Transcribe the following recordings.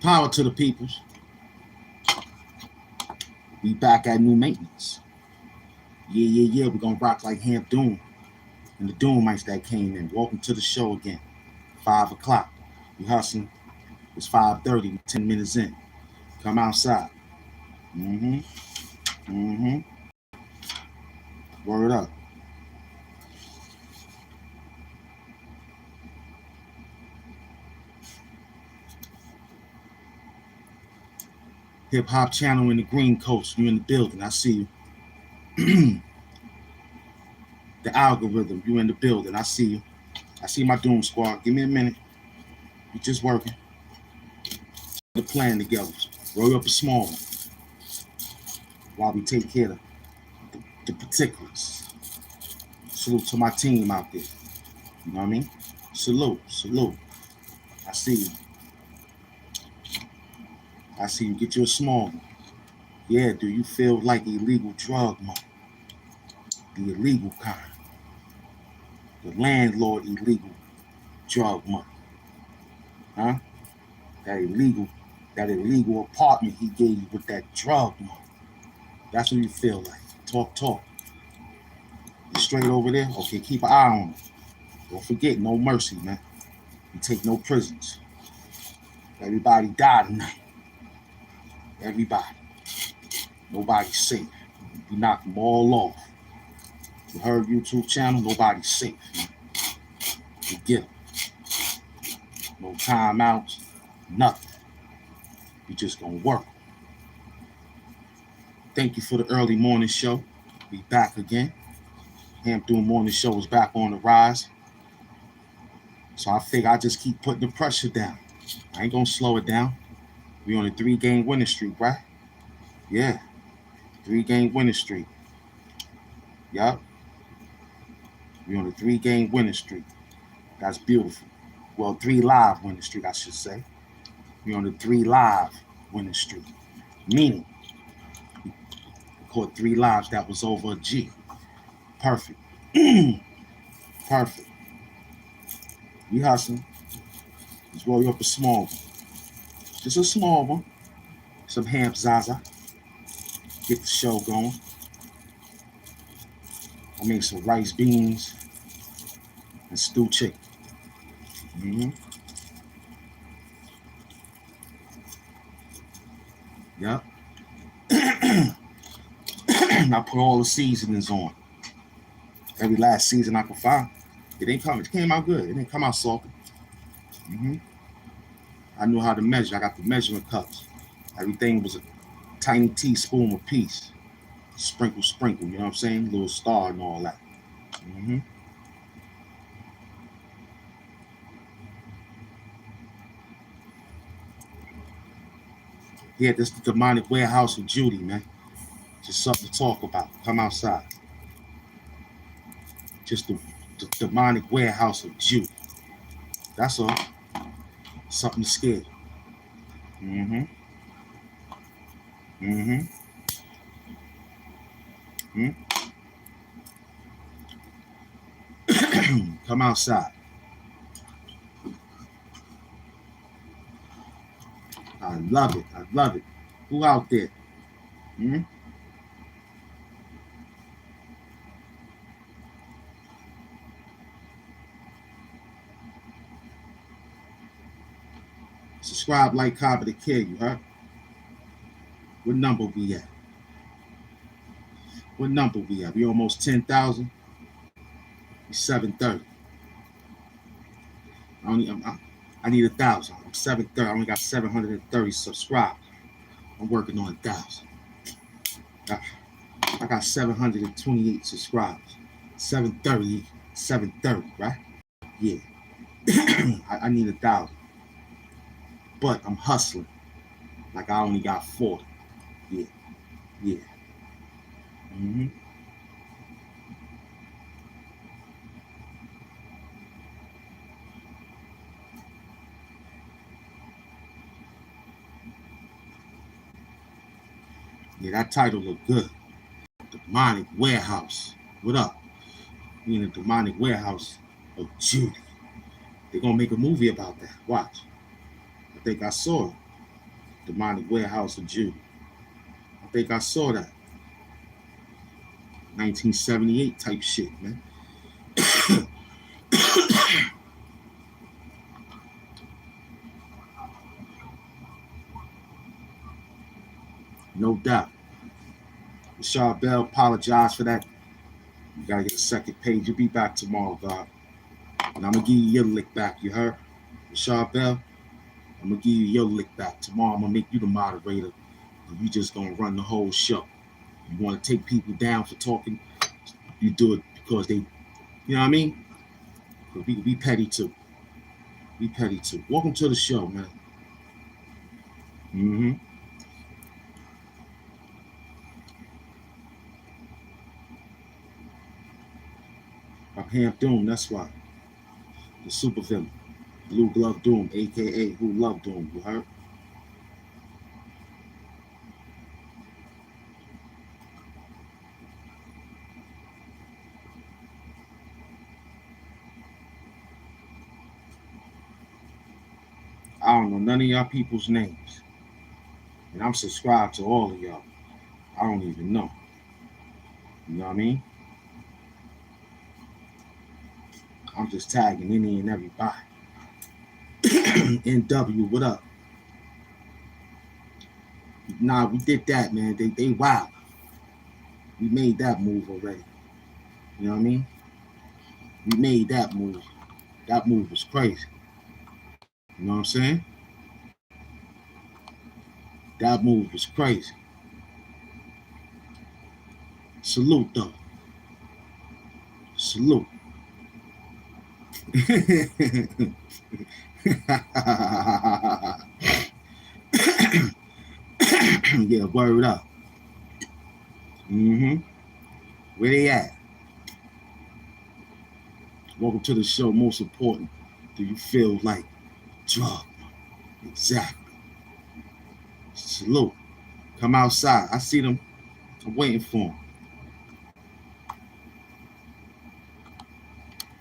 Power to the peoples. We back at new maintenance. Yeah. We're gonna rock like HAMP Doom and the Doomites that came in. Welcome to the show again. 5 o'clock. We hustling. It's 5:30. 10 minutes in. Come outside. Mm-hmm. Word up. Hip hop channel in the Green Coast. You in the building. I see you. The algorithm. You in the building. I see you. I see my Doom Squad. Give me a minute. We just working. The plan together. Roll up a small one while we take care of the particulars. Salute to my team out there. You know what I mean? Salute. I see you. I see you. Get you a small one. Yeah, do you feel like illegal drug money? The illegal kind. The landlord illegal drug money. Huh? That illegal apartment he gave you with that drug money. That's what you feel like. Talk. You straight over there? Okay, keep an eye on it. Don't forget, no mercy, man. You take no prisoners. Everybody died tonight. Everybody. Nobody's safe. You knock them all off. You heard YouTube channel? Nobody's safe. You get them. No timeouts. Nothing. You just gonna work. Thank you for the early morning show. We back again. HAMP Doom Morning Show is back on the rise. So I figure I just keep putting the pressure down. I ain't gonna slow it down. We on a 3-game winning streak, right? Yeah. 3-game winning streak. Yup. We on a 3-game winning streak. That's beautiful. Well, 3 live winning streak, I should say. We on a 3 live winning streak. Meaning, we caught 3 lives that was over a G. Perfect. Perfect. We hustling. Let's roll you up a small one. Just a small one. Some HAMP Zaza. Get the show going. I made some rice, beans, and stewed chicken. Yep. And I put all the seasonings on. Every last season I could find. It came out good. It didn't come out salty. I knew how to measure. I got the measuring cups. Everything was a tiny teaspoon apiece. Sprinkle, sprinkle, you know what I'm saying? Little star and all that. Yeah, this is the demonic warehouse of Judy, man. Just something to talk about. Come outside. Just the demonic warehouse of Judy. That's all. Something to scare you. Come outside. I love it. I love it. Who out there? Subscribe, like, comment, to kill you, huh? What number we at? What number we at? We almost 10,000. It's 730. I need 1,000. I'm 730. I only got 730 subscribers. I'm working on 1,000. I got 728 subscribers. 730, 730, right? Yeah. I need 1,000. But I'm hustling. Like I only got 40. Yeah. Yeah. Yeah, that title look good. Demonic Warehouse. What up? We in the demonic warehouse of Judy. They're gonna make a movie about that. Watch. I think I saw it. Demonic Warehouse of Judy. I think I saw that. 1978 type shit, man. No doubt. Michelle Bell, apologize for that. You gotta get a second page. You'll be back tomorrow, God. And I'm gonna give you your lick back, you heard? Michelle Bell, I'm gonna give you your lick back. Tomorrow I'm gonna make you the moderator. And you just gonna run the whole show. You wanna take people down for talking, you do it because they, you know what I mean? We petty too. We petty too. Welcome to the show, man. I'm HAMP Doom, that's why. The super villain. Blue Glove Doom, aka Who Love Doom, you heard? I don't know none of y'all people's names. And I'm subscribed to all of y'all. I don't even know. You know what I mean? I'm just tagging any and everybody. NW, what up? Nah, we did that, man. They wild. We made that move already. You know what I mean? We made that move. That move was crazy. You know what I'm saying? That move was crazy. Salute, though. Salute. Yeah, word up. Where they at? Welcome to the show. Most important, do you feel like drug? Exactly. Salute. Come outside. I see them. I'm waiting for them.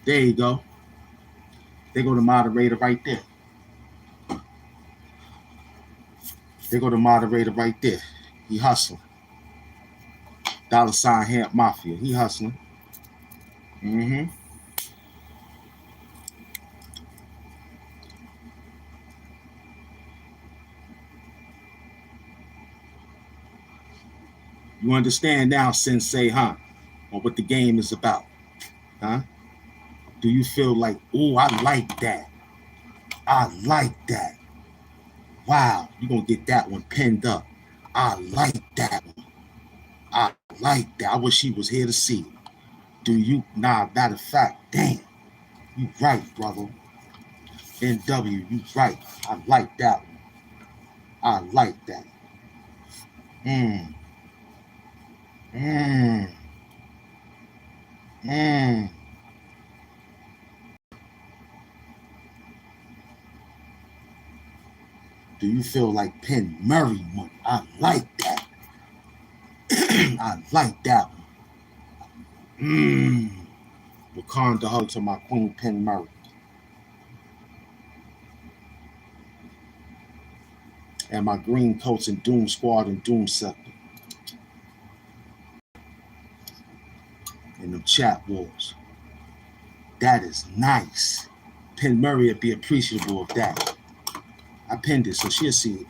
There you go. They go to moderator right there. They go to moderator right there. He hustling. $HAMP Mafia. He hustling. Mm-hmm. You understand now, Sensei, huh? Or what the game is about, huh? Do you feel like, oh, I like that. I like that. Wow, you're going to get that one pinned up. I like that one. I like that. I wish he was here to see it. Do you? Nah, matter of fact, damn. You right, brother. NW, you right. I like that one. I like that. Mmm. Mmm. Mmm. Do you feel like Penn Murray money? I like that. I like that one. Mmm. Wakanda hug to my queen Penn Murray. And my green coats and Doom Squad and Doom Scepter. And them chat wars. That is nice. Penn Murray would be appreciable of that. I pinned it so she'll see it.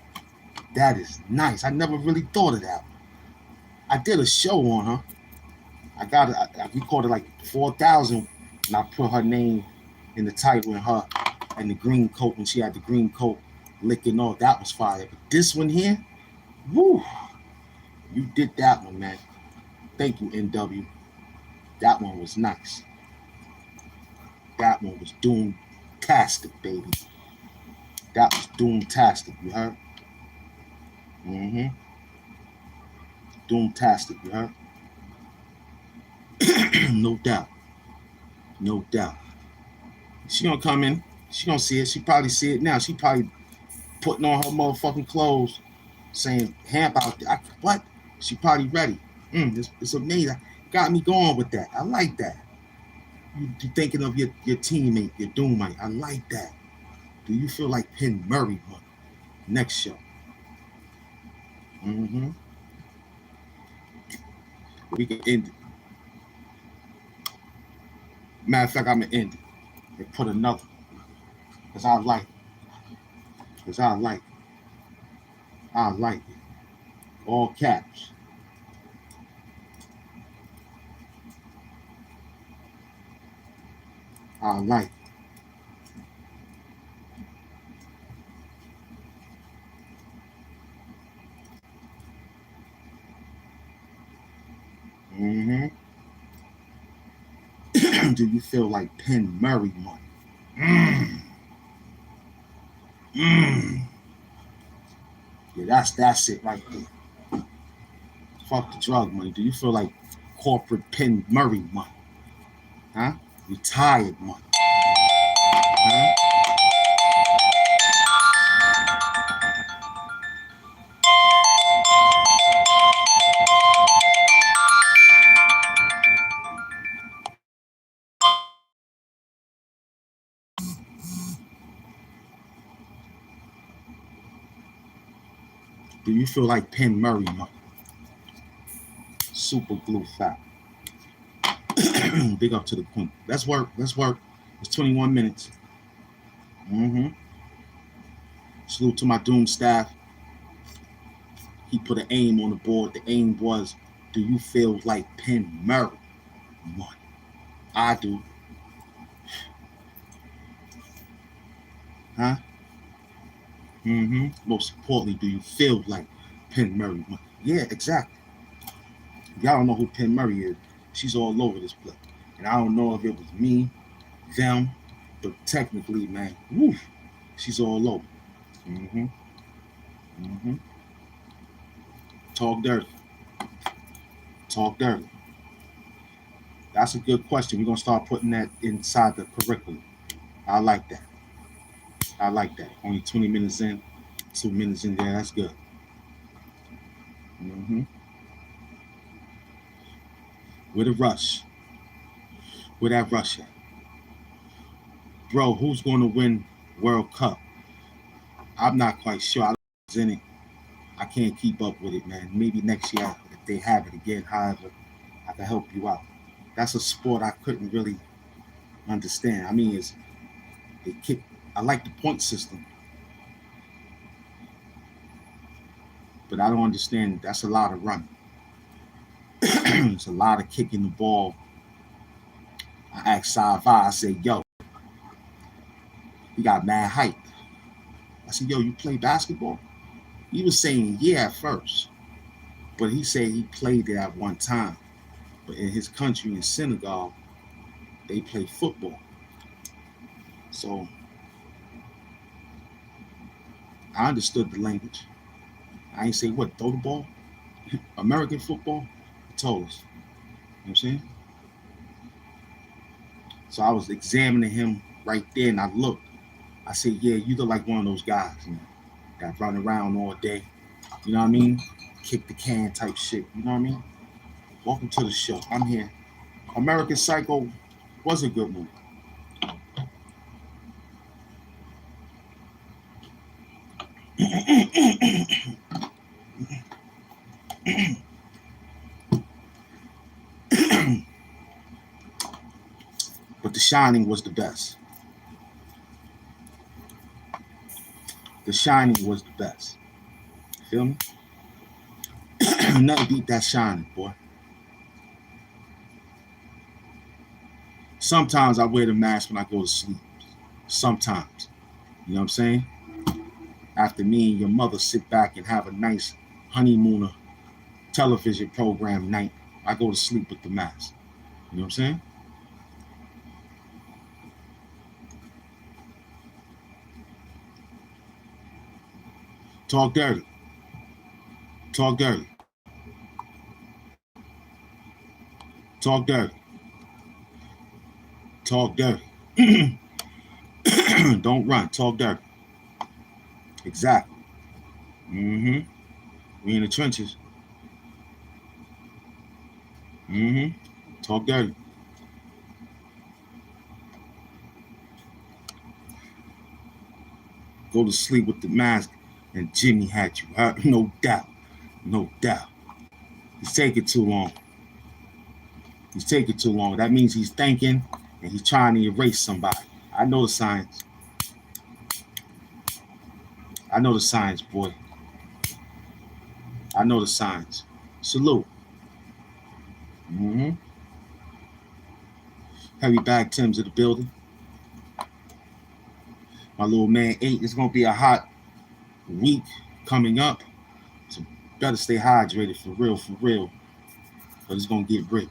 That is nice. I never really thought of that. I did a show on her. I got it. I recorded like 4,000, and I put her name in the title and her and the green coat when she had the green coat licking off. That was fire. But this one here, woo! You did that one, man. Thank you, NW. That one was nice. That one was doom-tastic, baby. That was doom-tastic, you heard? Mm-hmm. Doom-tastic, you heard? No doubt. No doubt. She gonna come in. She gonna see it. She probably see it now. She probably putting on her motherfucking clothes, saying "Hamp out there." What? She probably ready. It's amazing. Got me going with that. I like that. You thinking of your teammate, your doommate. I like that. Do you feel like Penn Murray money? Next show. Mm-hmm. We can end it. Matter of fact, I'm gonna end it and put another. Cause I like it. Cause I like it. I like it. All caps. I like it. Mm-hmm. Do you feel like Penn Murray money? Mm. Mm. Yeah, that's it right there. Fuck the drug money. Do you feel like corporate Penn Murray money? Huh? Retired money. Huh? Do you feel like Penn Murray money? Super glue fat. Big up to the queen. Let's work. Let's work. It's 21 minutes. Mm-hmm. Salute to my Doom staff. He put an aim on the board. The aim was, do you feel like Penn Murray money? I do. Huh? Mm-hmm. Most importantly, do you feel like Penn Murray money? Yeah, exactly. Y'all don't know who Penn Murray is. She's all over this place. And I don't know if it was me, them, but technically, man, woo, she's all over. Mm-hmm. Mm-hmm. Talk dirty. Talk dirty. That's a good question. We're gonna start putting that inside the curriculum. I like that. I like that. Only 20 minutes in, 2 minutes in there. That's good. Mm-hmm. With a rush. With that rush at? Bro, who's gonna win World Cup? I'm not quite sure. I was in it. I can't keep up with it, man. Maybe next year if they have it again. However, I can help you out. that's a sport I couldn't really understand. I mean, they kick. I like the point system, but I don't understand. That's a lot of running. It's a lot of kicking the ball. I asked Sci-Fi, I said, yo, he got mad height. I said, yo, you play basketball? He was saying, yeah, at first. But he said he played it at one time. But in his country, in Senegal, they play football. So I understood the language. I ain't say, what, throw the ball? American football? He told us. You know what I'm saying? So I was examining him right there, and I looked. I said, yeah, you look like one of those guys, man, that run around all day. You know what I mean? Kick the can type shit. You know what I mean? Welcome to the show. I'm here. American Psycho was a good movie. But The Shining was the best. The Shining was the best. Feel me? Nothing beat that Shining, boy. Sometimes I wear the mask when I go to sleep. Sometimes. You know what I'm saying? After me and your mother sit back and have a nice honeymooner television program night, I go to sleep with the mask. You know what I'm saying? Talk dirty. Talk dirty. Talk dirty. Talk dirty. Don't run. Talk dirty. Exactly. Mm-hmm. We in the trenches. Mm-hmm. Talk dirty. Go to sleep with the mask, and Jimmy had you. No doubt. No doubt. He's taking too long. He's taking too long. That means he's thinking and he's trying to erase somebody. I know the signs. I know the signs, boy. I know the signs. Salute. Mm-hmm. Heavy bag Tim's in the building. My little man 8. It's gonna be a hot week coming up. So better stay hydrated for real. But it's gonna get real.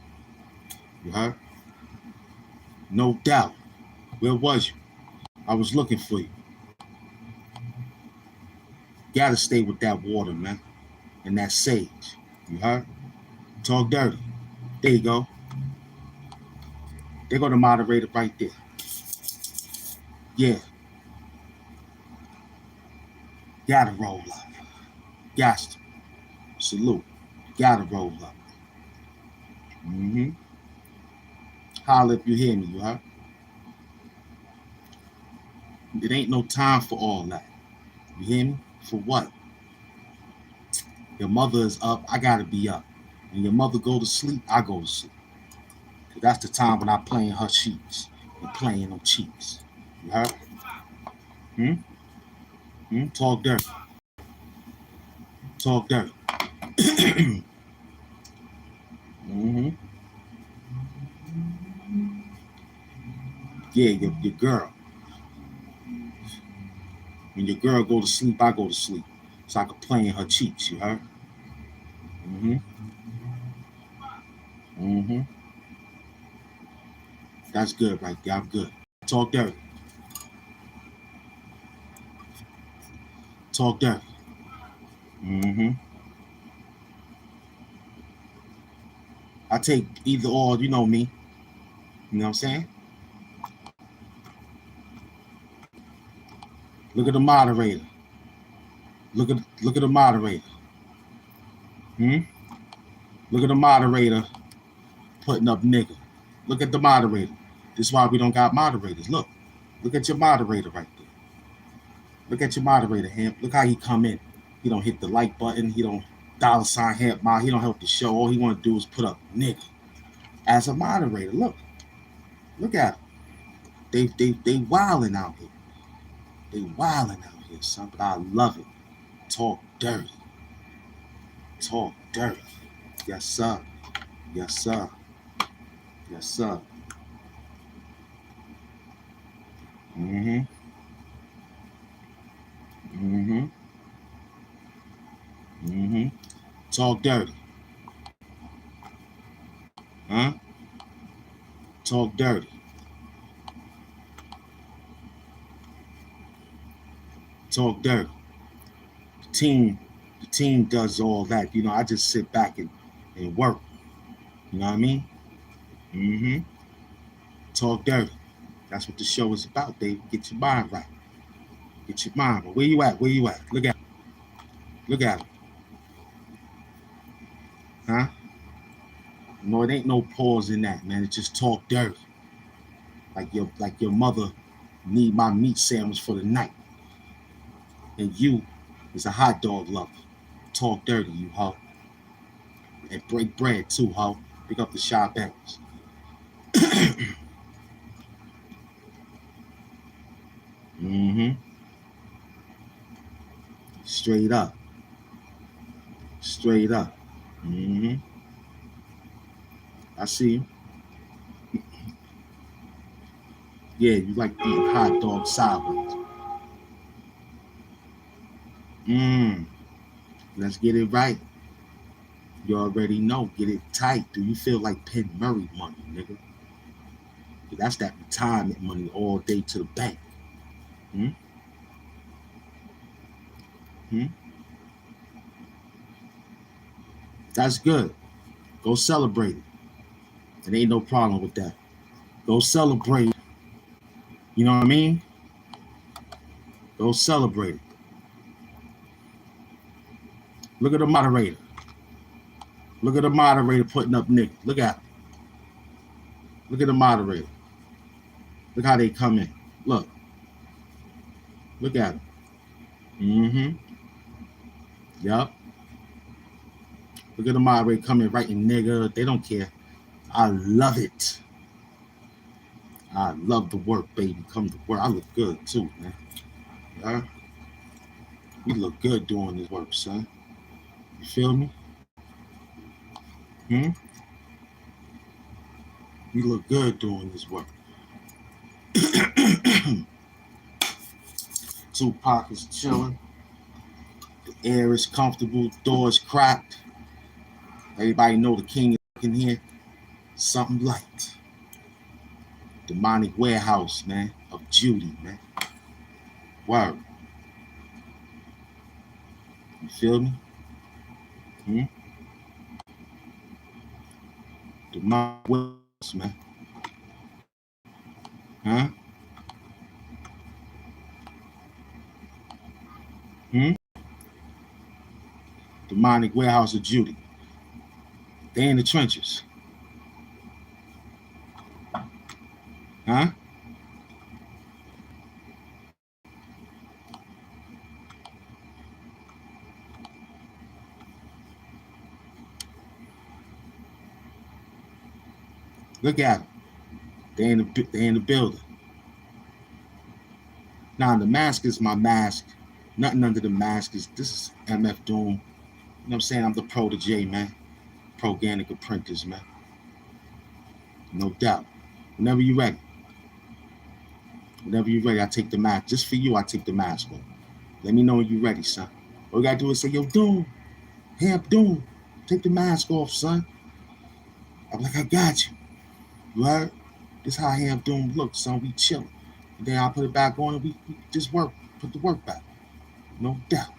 You heard? No doubt. Where was you? I was looking for you. Gotta stay with that water, man. And that sage. You heard? Talk dirty. There you go. They're gonna moderate it right there. Yeah. Gotta roll up. Got to. Salute. Gotta roll up. Mm-hmm. Holla if you hear me, you heard? It ain't no time for all that. You hear me? For what? Your mother is up, I gotta be up. When your mother go to sleep, I go to sleep. Cause that's the time when I playing her cheeks and playing them cheeks. You heard? Hmm? Hmm? Talk dirty. Talk dirty. Mm-hmm. Yeah, your girl. When your girl go to sleep, I go to sleep. So I can play in her cheeks, you heard? Mm-hmm. Mm-hmm. That's good right there. I'm good. Talk dirty. Talk dirty. Mm-hmm. I take either or, you know me. You know what I'm saying? Look at the moderator. Look at the moderator. Hmm? Look at the moderator putting up nigga. Look at the moderator. This is why we don't got moderators. Look at your moderator right there. Look at your moderator, Hamp. Look how he come in. He don't hit the like button. He don't $sign Hamp. He don't help the show. All he want to do is put up nigga. as a moderator. Look at them. They wilding out here. They wilding out here, son. But I love it. Talk dirty. Talk dirty. Yes, sir. Yes, sir. Yes, sir. Mm-hmm. Mm-hmm. Mm-hmm. Talk dirty. Huh? Talk dirty. Talk dirty. The team does all that. You know, I just sit back and work. You know what I mean? Mm-hmm. Talk dirty. That's what the show is about, baby. Get your mind right. Get your mind right. Where you at? Where you at? Look at him. Huh? No, it ain't no pause in that, man. It's just talk dirty. Like your mother need my meat sandwich for the night. And you is a hot dog lover. Talk dirty, you hoe. And break bread too, hoe. Pick up the shy bangers. Mm-hmm. Straight up. Straight up. Mm-hmm. I see you. Yeah, you like eating hot dog sideways. Mmm. Let's get it right. You already know. Get it tight. Do you feel like Penn Murray money, nigga? That's that retirement money all day to the bank. Hmm? Hmm? That's good. Go celebrate it. There ain't no problem with that. Go celebrate. You know what I mean? Go celebrate it. Look at the moderator. Look at the moderator putting up niggas. Look at him. Look at the moderator. Look how they come in. Look. Look at him. Mm-hmm. Yup. Look at the moderator coming writing nigga. They don't care. I love it. I love the work, baby. Come to work. I look good too, man. Yeah. We look good doing this work, son. You feel me? Hmm? We look good doing this work. Tupac is chilling. The air is comfortable. Doors cracked. Everybody know the king is in here. Something light. Demonic Warehouse, man, of Judy, man. Word. You feel me? Hmm? Demonic Warehouse, man. Huh? Hmm? Demonic Warehouse of Judy. They in the trenches. Huh? Look at them. They in the building. Now the mask is my mask. Nothing under the mask is this is MF Doom. You know what I'm saying? I'm the protege, man. Proganic apprentice, man. No doubt. Whenever you're ready. Whenever you're ready, I take the mask. Just for you, I take the mask off. Let me know when you're ready, son. All you gotta do is say, yo, Doom, Hamp Doom, take the mask off, son. I'm like, I got you. You heard? This how Hamp Doom looks, son. We chilling. And then I put it back on and we just work. Put the work back. No doubt.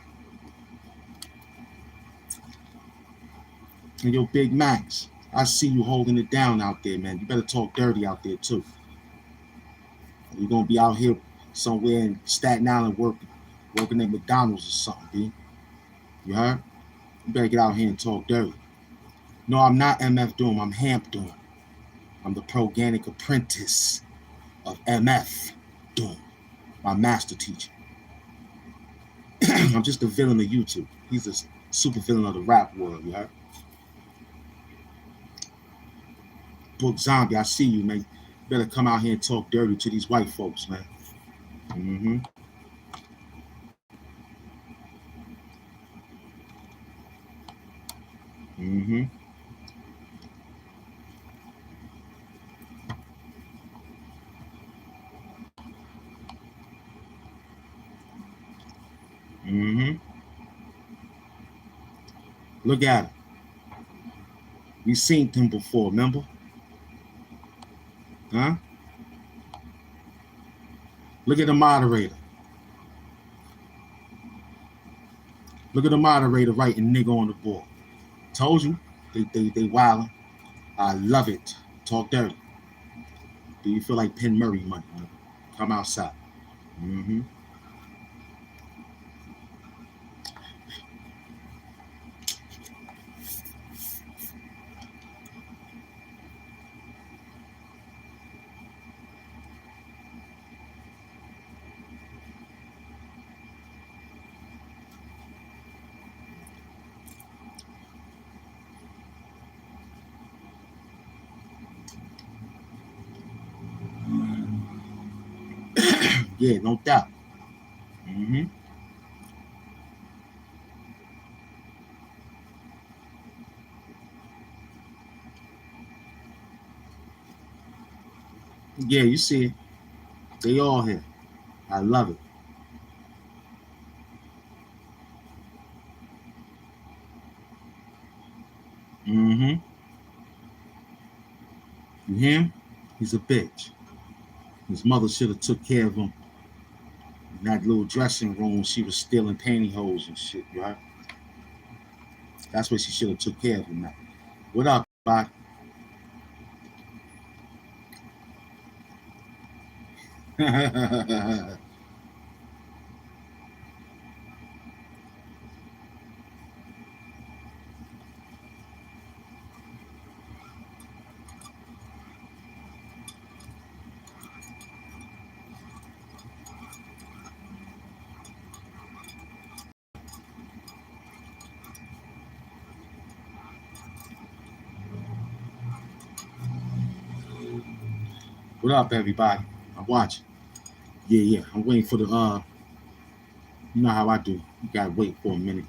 And yo, Big Max, I see you holding it down out there, man. You better talk dirty out there, too. You're going to be out here somewhere in Staten Island working at McDonald's or something, B. You heard? You better get out here and talk dirty. No, I'm not MF Doom. I'm Hamp Doom. I'm the proganic apprentice of MF Doom, my master teacher. I'm just a villain of YouTube. He's a super villain of the rap world, you heard? Book Zombie, I see you, man. Better come out here and talk dirty to these white folks, man. Mm-hmm. Mm-hmm. Mm-hmm. Look at him. We seen him before, remember? Huh? Look at the moderator. Look at the moderator writing nigga on the board. Told you, they wildin'. I love it. Talk dirty. Do you feel like Penn Murray money? Man? Come outside. Mm-hmm. Yeah, no doubt. Mm-hmm. Yeah, you see it. They all here. I love it. Mm-hmm. You hear him? He's a bitch. His mother should have took care of him in that little dressing room when she was stealing pantyhose and shit, right? That's what she should have took care of him now. What up, bud? What up, everybody? I'm watching. Yeah, yeah. I'm waiting for the you know how I do. You gotta wait for a minute.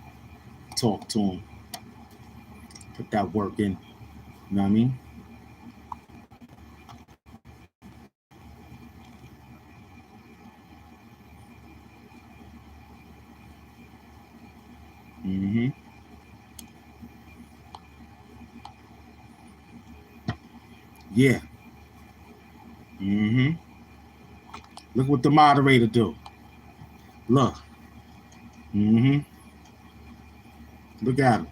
Talk to him. Put that work in. You know what I mean? Mm-hmm. Yeah. Mm-hmm. Look what the moderator do. Look. Mm-hmm. Look at him.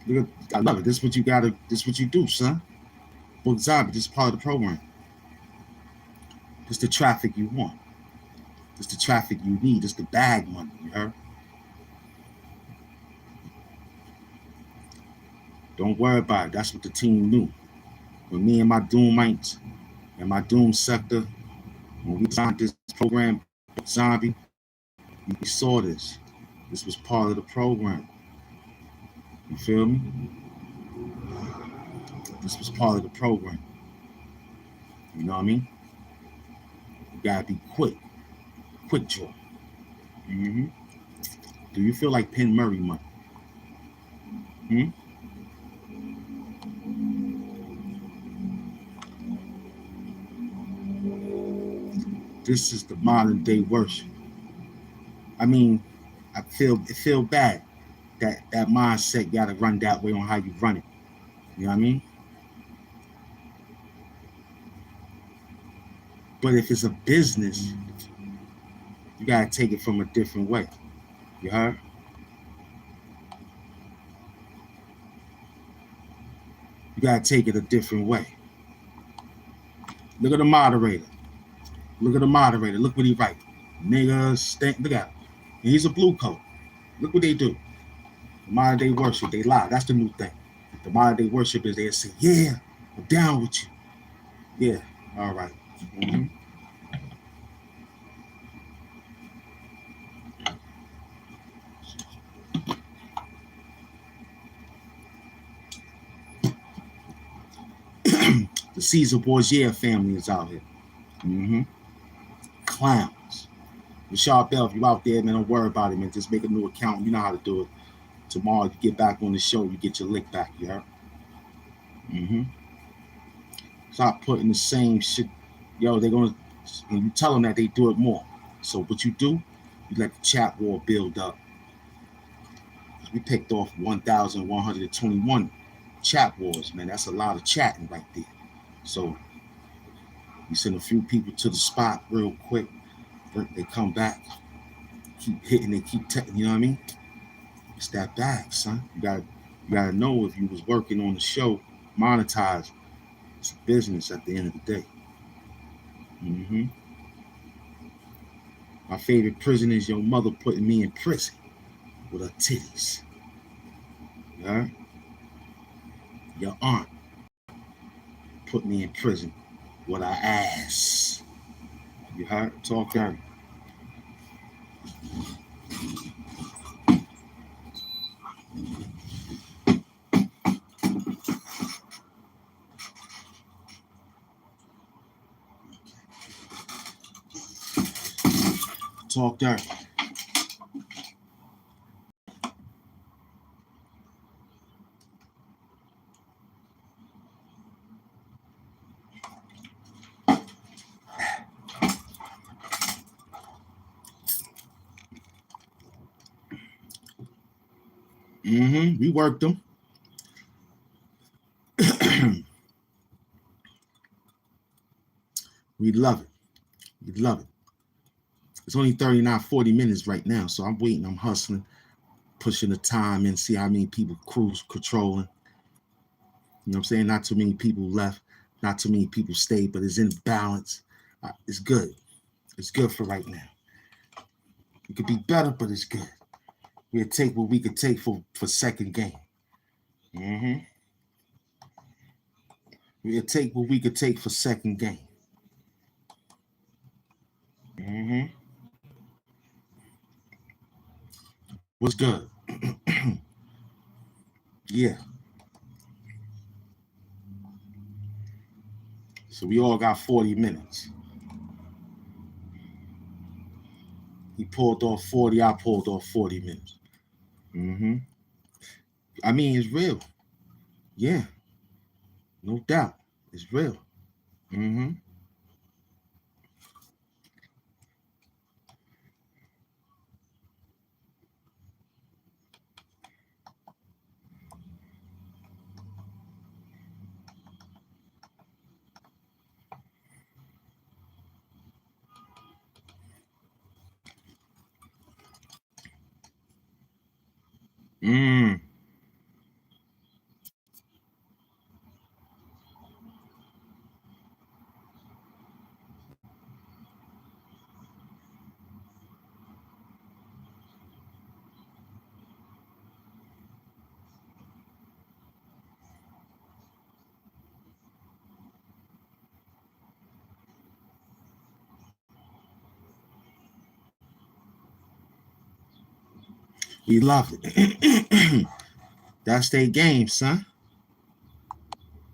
Look at, I love it. This is what you gotta. This is what you do, son. Book Zombie. This is part of the program. This the traffic you want. This the traffic you need. This the bag money. You heard? Don't worry about it. That's what the team knew. When me and my Doomites and my Doom sector, when we signed this program, Zombie, we saw this. This was part of the program. You feel me? This was part of the program. You know what I mean? You gotta be quick. Quick draw. Mm-hmm. Do you feel like Penn Murray money? Hmm? This is the modern day worship. I mean, I feel bad that mindset gotta run that way on how you run it. You know what I mean? But if it's a business, you gotta take it from a different way. You heard? You gotta take it a different way. Look at the moderator. Look at the moderator. Look what he write. Niggas stink. Look at him. And he's a blue coat. Look what they do. The modern day worship, they lie. That's the new thing. The modern day worship is they say, yeah, I'm down with you. Yeah, all right. Mm-hmm. The Caesar Borgia family is out here. Mm-hmm. Clowns. Michelle Bell, if you out there, man, don't worry about it, man. Just make a new account. You know how to do it. Tomorrow, you get back on the show, you get your lick back, you heard? Mm-hmm. Stop putting the same shit. Yo, they're going to, and you tell them that they do it more. So what you do, you let the chat war build up. We picked off 1,121 chat wars, man. That's a lot of chatting right there. So you send a few people to the spot real quick. They come back, keep hitting, they keep, you know what I mean? It's that bag, son. You gotta know if you was working on the show, monetize. It's a business at the end of the day. Mm-hmm. My favorite prison is your mother putting me in prison with her titties. Yeah? Your aunt put me in prison with her ass. You heard? Talk dirty. Talk dirty. Mm-hmm. We worked them. We love it. We love it. It's only 39, 40 minutes right now, so I'm waiting. I'm hustling, pushing the time and see how many people cruise controlling. You know what I'm saying? Not too many people left. Not too many people stayed, but it's in balance. It's good. It's good for right now. It could be better, but it's good. We'll take what we could take for second game. Mm-hmm. We'll take what we could take for second game. Mm-hmm. What's good? Yeah. So we all got 40 minutes. He pulled off 40, I pulled off 40 minutes. Mm-hmm. I mean, it's real. Yeah. No doubt. It's real. Mm-hmm. Mm. We love it. That's their game, son.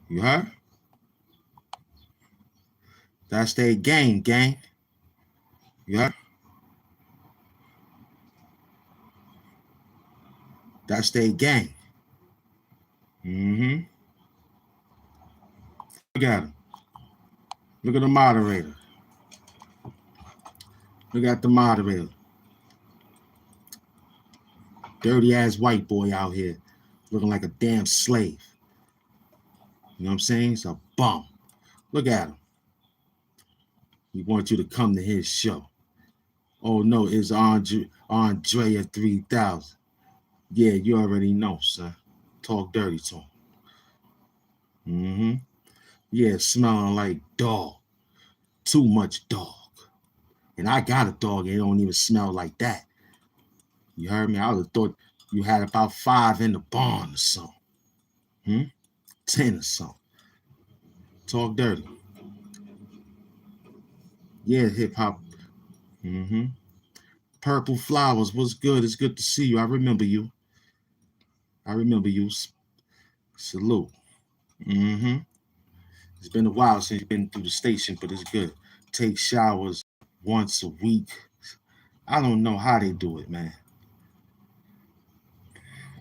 You heard? That's their game, gang. You heard? That's their game. Mm-hmm. Look at him. Look at the moderator. Look at the moderator. Dirty ass white boy out here looking like a damn slave. You know what I'm saying? He's a bum. Look at him. He wants you to come to his show. Oh no, it's Andrea 3000. Yeah, you already know, son. Talk dirty to him. Mm-hmm. Yeah, smelling like dog. Too much dog. And I got a dog and it don't even smell like that. You heard me? I would have thought you had about 5 in the barn or something. 10 or something. Talk dirty. Yeah, hip hop. Mm-hmm. Purple Flowers, what's good? It's good to see you. I remember you. I remember you. Salute. Mm-hmm. It's been a while since you've been through the station, but it's good. Take showers once a week. I don't know how they do it, man.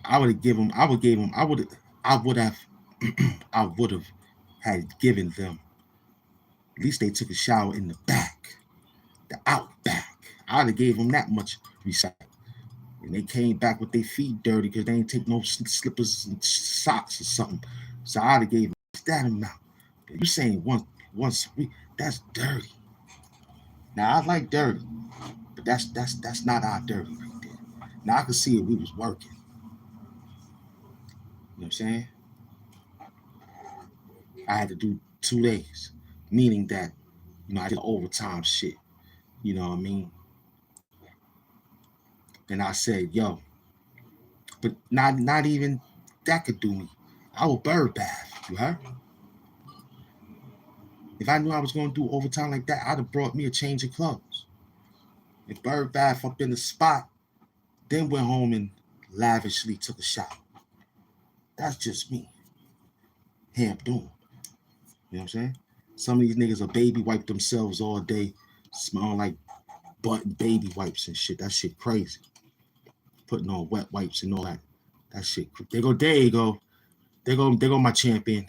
I would have given them. I would gave them. I would. I would have. I would have had given them. At least they took a shower in the back, the out back. I'd have gave them that much respect. And they came back with their feet dirty because they ain't take no slippers and socks or something. So I'd have gave them that amount. But you saying once a week, that's dirty. Now I like dirty, but that's not our dirty right there. Now I could see it. We was working. You know what I'm saying? I had to do 2 days, meaning that I did overtime shit. You know what I mean? And I said, yo, but not even that could do me. I would bird bath. You heard? If I knew I was going to do overtime like that, I'd have brought me a change of clothes. And bird bath up in the spot, then went home and lavishly took a shower. That's just me. Hamp doing. You know what I'm saying? Some of these niggas are baby wipe themselves all day, smelling like butt and baby wipes and shit. That shit crazy. Putting on wet wipes and all that. That shit. There you go. There go my champion,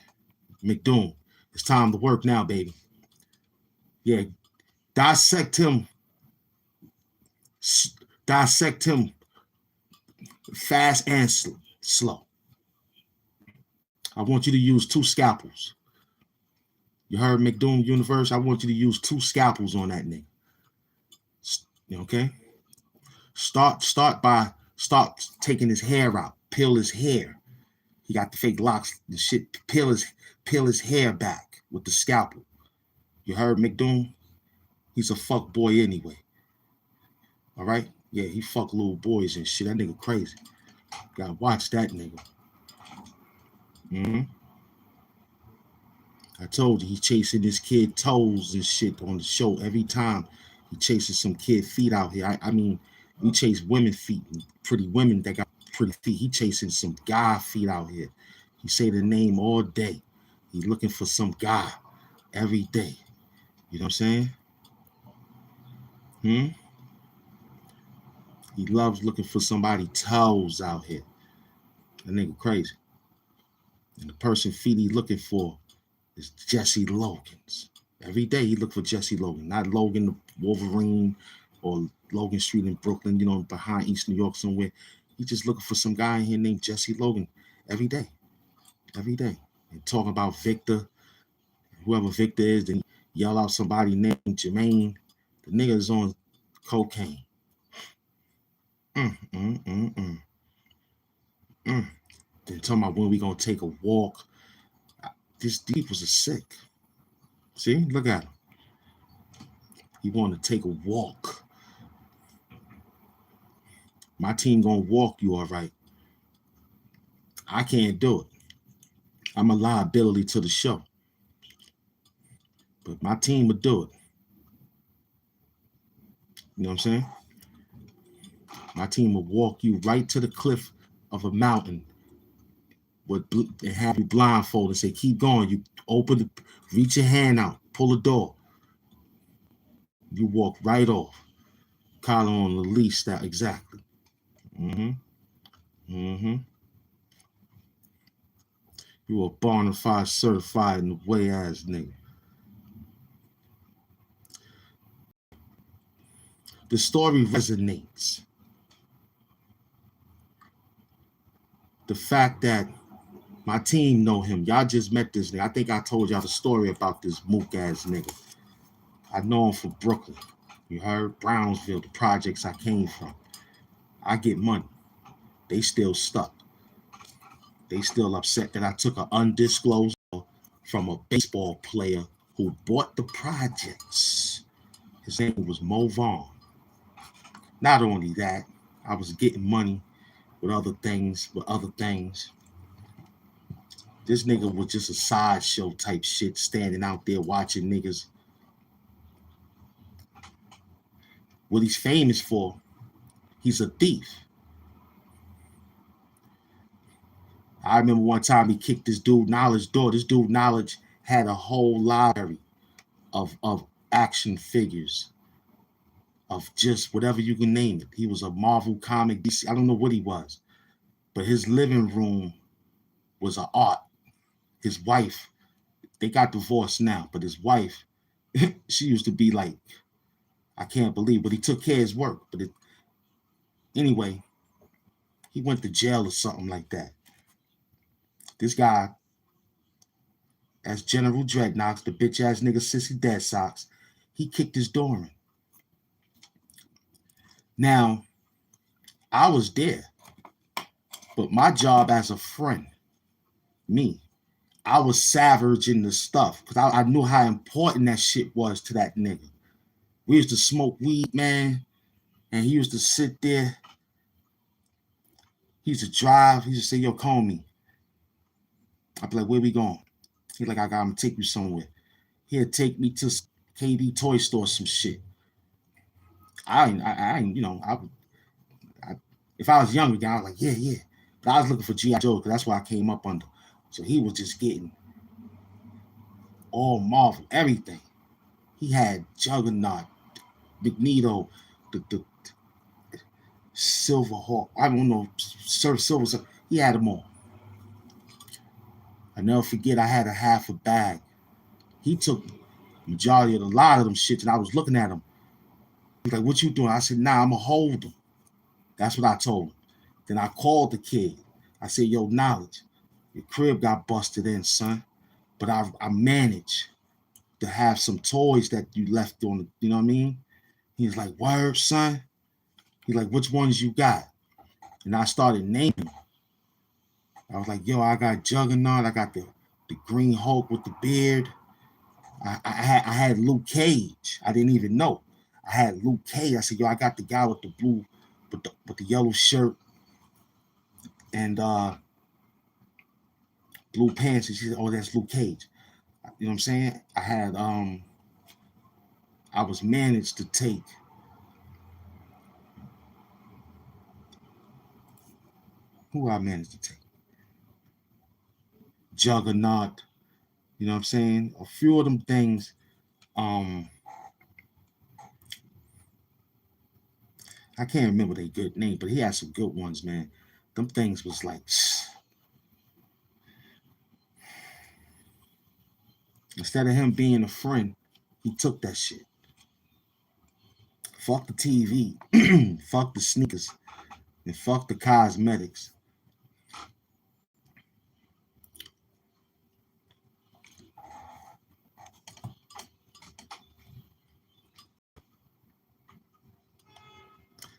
McDoom. It's time to work now, baby. Yeah, dissect him fast and slow. I want you to use 2 scalpels. You heard McDoom Universe? I want you to use 2 scalpels on that nigga. Okay? Start taking his hair out. Peel his hair. He got the fake locks and shit. Peel his hair back with the scalpel. You heard McDoom? He's a fuck boy anyway. All right? Yeah, he fuck little boys and shit. That nigga crazy. Gotta watch that nigga. I told you, he chasing this kid toes and shit on the show every time. He chasing some kid feet out here. I mean, we chase women feet, pretty women that got pretty feet. He chasing some guy feet out here. He say the name all day. He looking for some guy every day. You know what I'm saying? He loves looking for somebody toes out here. That nigga crazy. And the person feet he looking for is Jesse Logan's. Every day he look for Jesse Logan, not Logan the Wolverine or Logan Street in Brooklyn, behind East New York somewhere. He just looking for some guy in here named Jesse Logan every day. Every day. And talking about Victor, whoever Victor is, then yell out somebody named Jermaine. The nigga is on cocaine. Then talking about when we gonna take a walk. These peoples are sick. See, look at him. He want to take a walk. My team gonna walk you, all right. I can't do it. I'm a liability to the show. But my team would do it. You know what I'm saying? My team will walk you right to the cliff of a mountain and have you blindfolded and say, keep going. You reach your hand out, pull the door. You walk right off. Collar on the leash, that exactly. You a bona fide certified in the way ass nigga. The story resonates. The fact that my team know him. Y'all just met this nigga. I think I told y'all the story about this mook ass nigga. I know him from Brooklyn. You heard? Brownsville, the projects I came from. I get money. They still stuck. They still upset that I took an undisclosed from a baseball player who bought the projects. His name was Mo Vaughn. Not only that, I was getting money with other things. This nigga was just a sideshow type shit, standing out there watching niggas. What he's famous for, he's a thief. I remember one time he kicked this dude Knowledge door. This dude Knowledge had a whole library of action figures of just whatever you can name it. He was a Marvel comic, DC, I don't know what he was, but his living room was an art. His wife, they got divorced now, but his wife, she used to be like, I can't believe, but he took care of his work. Anyway, he went to jail or something like that. This guy, as General Dreadnoughts, the bitch ass nigga Sissy Dead Socks, he kicked his door in. Now, I was there, but my job as a friend, me, I was savaging the stuff because I knew how important that shit was to that nigga. We used to smoke weed, man, and he used to sit there. He used to drive. He used to say, yo, call me. I'd be like, where we going? He's like, I'm going to take you somewhere. He'd take me to KB toy store, some shit. I ain't, if I was younger, I was like, yeah. But I was looking for G.I. Joe because that's what I came up under. So he was just getting all Marvel, everything. He had Juggernaut, Magneto, the Silver Hawk. I don't know, Silver. He had them all. I never forget, I had a half a bag. He took majority of a lot of them shits, and I was looking at him. He's like, what you doing? I said, nah, I'm going to hold them. That's what I told him. Then I called the kid. I said, yo, Knowledge, your crib got busted in, son. But I managed to have some toys that you left on the, you know what I mean? He's like, word, son? He's like, which ones you got? And I started naming. I was like, yo, I got Juggernaut. I got the Green Hulk with the beard. I had Luke Cage. I didn't even know. I had Luke Cage. I said, yo, I got the guy with the blue, with the yellow shirt and blue pants. And she said, oh, that's Luke Cage. You know what I'm saying? I had I was managed to take who I managed to take? Juggernaut. You know what I'm saying? A few of them things. I can't remember their good name, but he had some good ones, man. Them things was like, instead of him being a friend, he took that shit. Fuck the TV, fuck the sneakers, and fuck the cosmetics.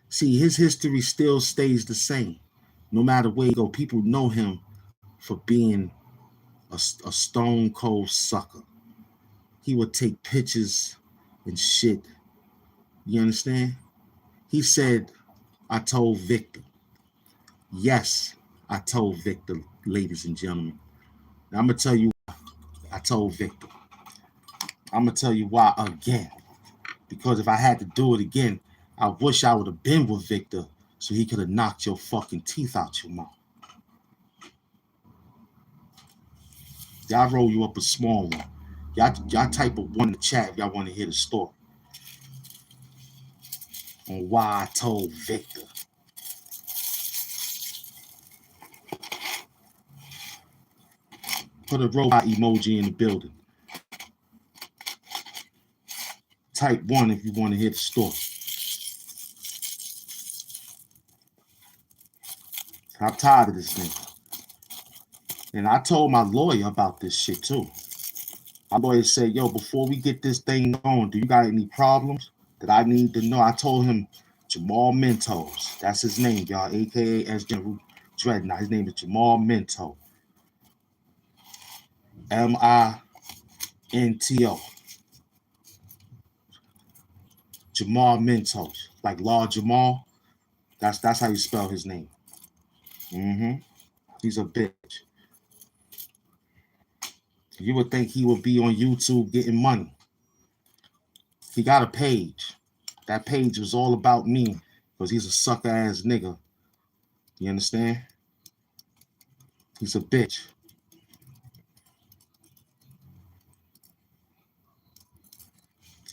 See, his history still stays the same. No matter where you go, people know him for being a stone cold sucker. He would take pictures and shit. You understand? He said, I told Victor. Yes, I told Victor, ladies and gentlemen. Now, I'm going to tell you why I told Victor. I'm going to tell you why again. Because if I had to do it again, I wish I would have been with Victor so he could have knocked your fucking teeth out your mouth. Y'all roll you up a small one. Y'all type of one in the chat if y'all want to hear the story on why I told Victor. Put a robot emoji in the building. Type 1 if you want to hear the story. I'm tired of this nigga. And I told my lawyer about this shit too. My lawyer said, yo, before we get this thing going, do you got any problems that I need to know? I told him Jamal Mentos. That's his name, y'all, a.k.a. as General Dreadnought. His name is Jamal Mento. M-I-N-T-O. Jamal Mentos. Like Law Jamal. That's how you spell his name. He's a bitch. You would think he would be on YouTube getting money. He got a page. That page was all about me because he's a sucker ass nigga. You understand? He's a bitch.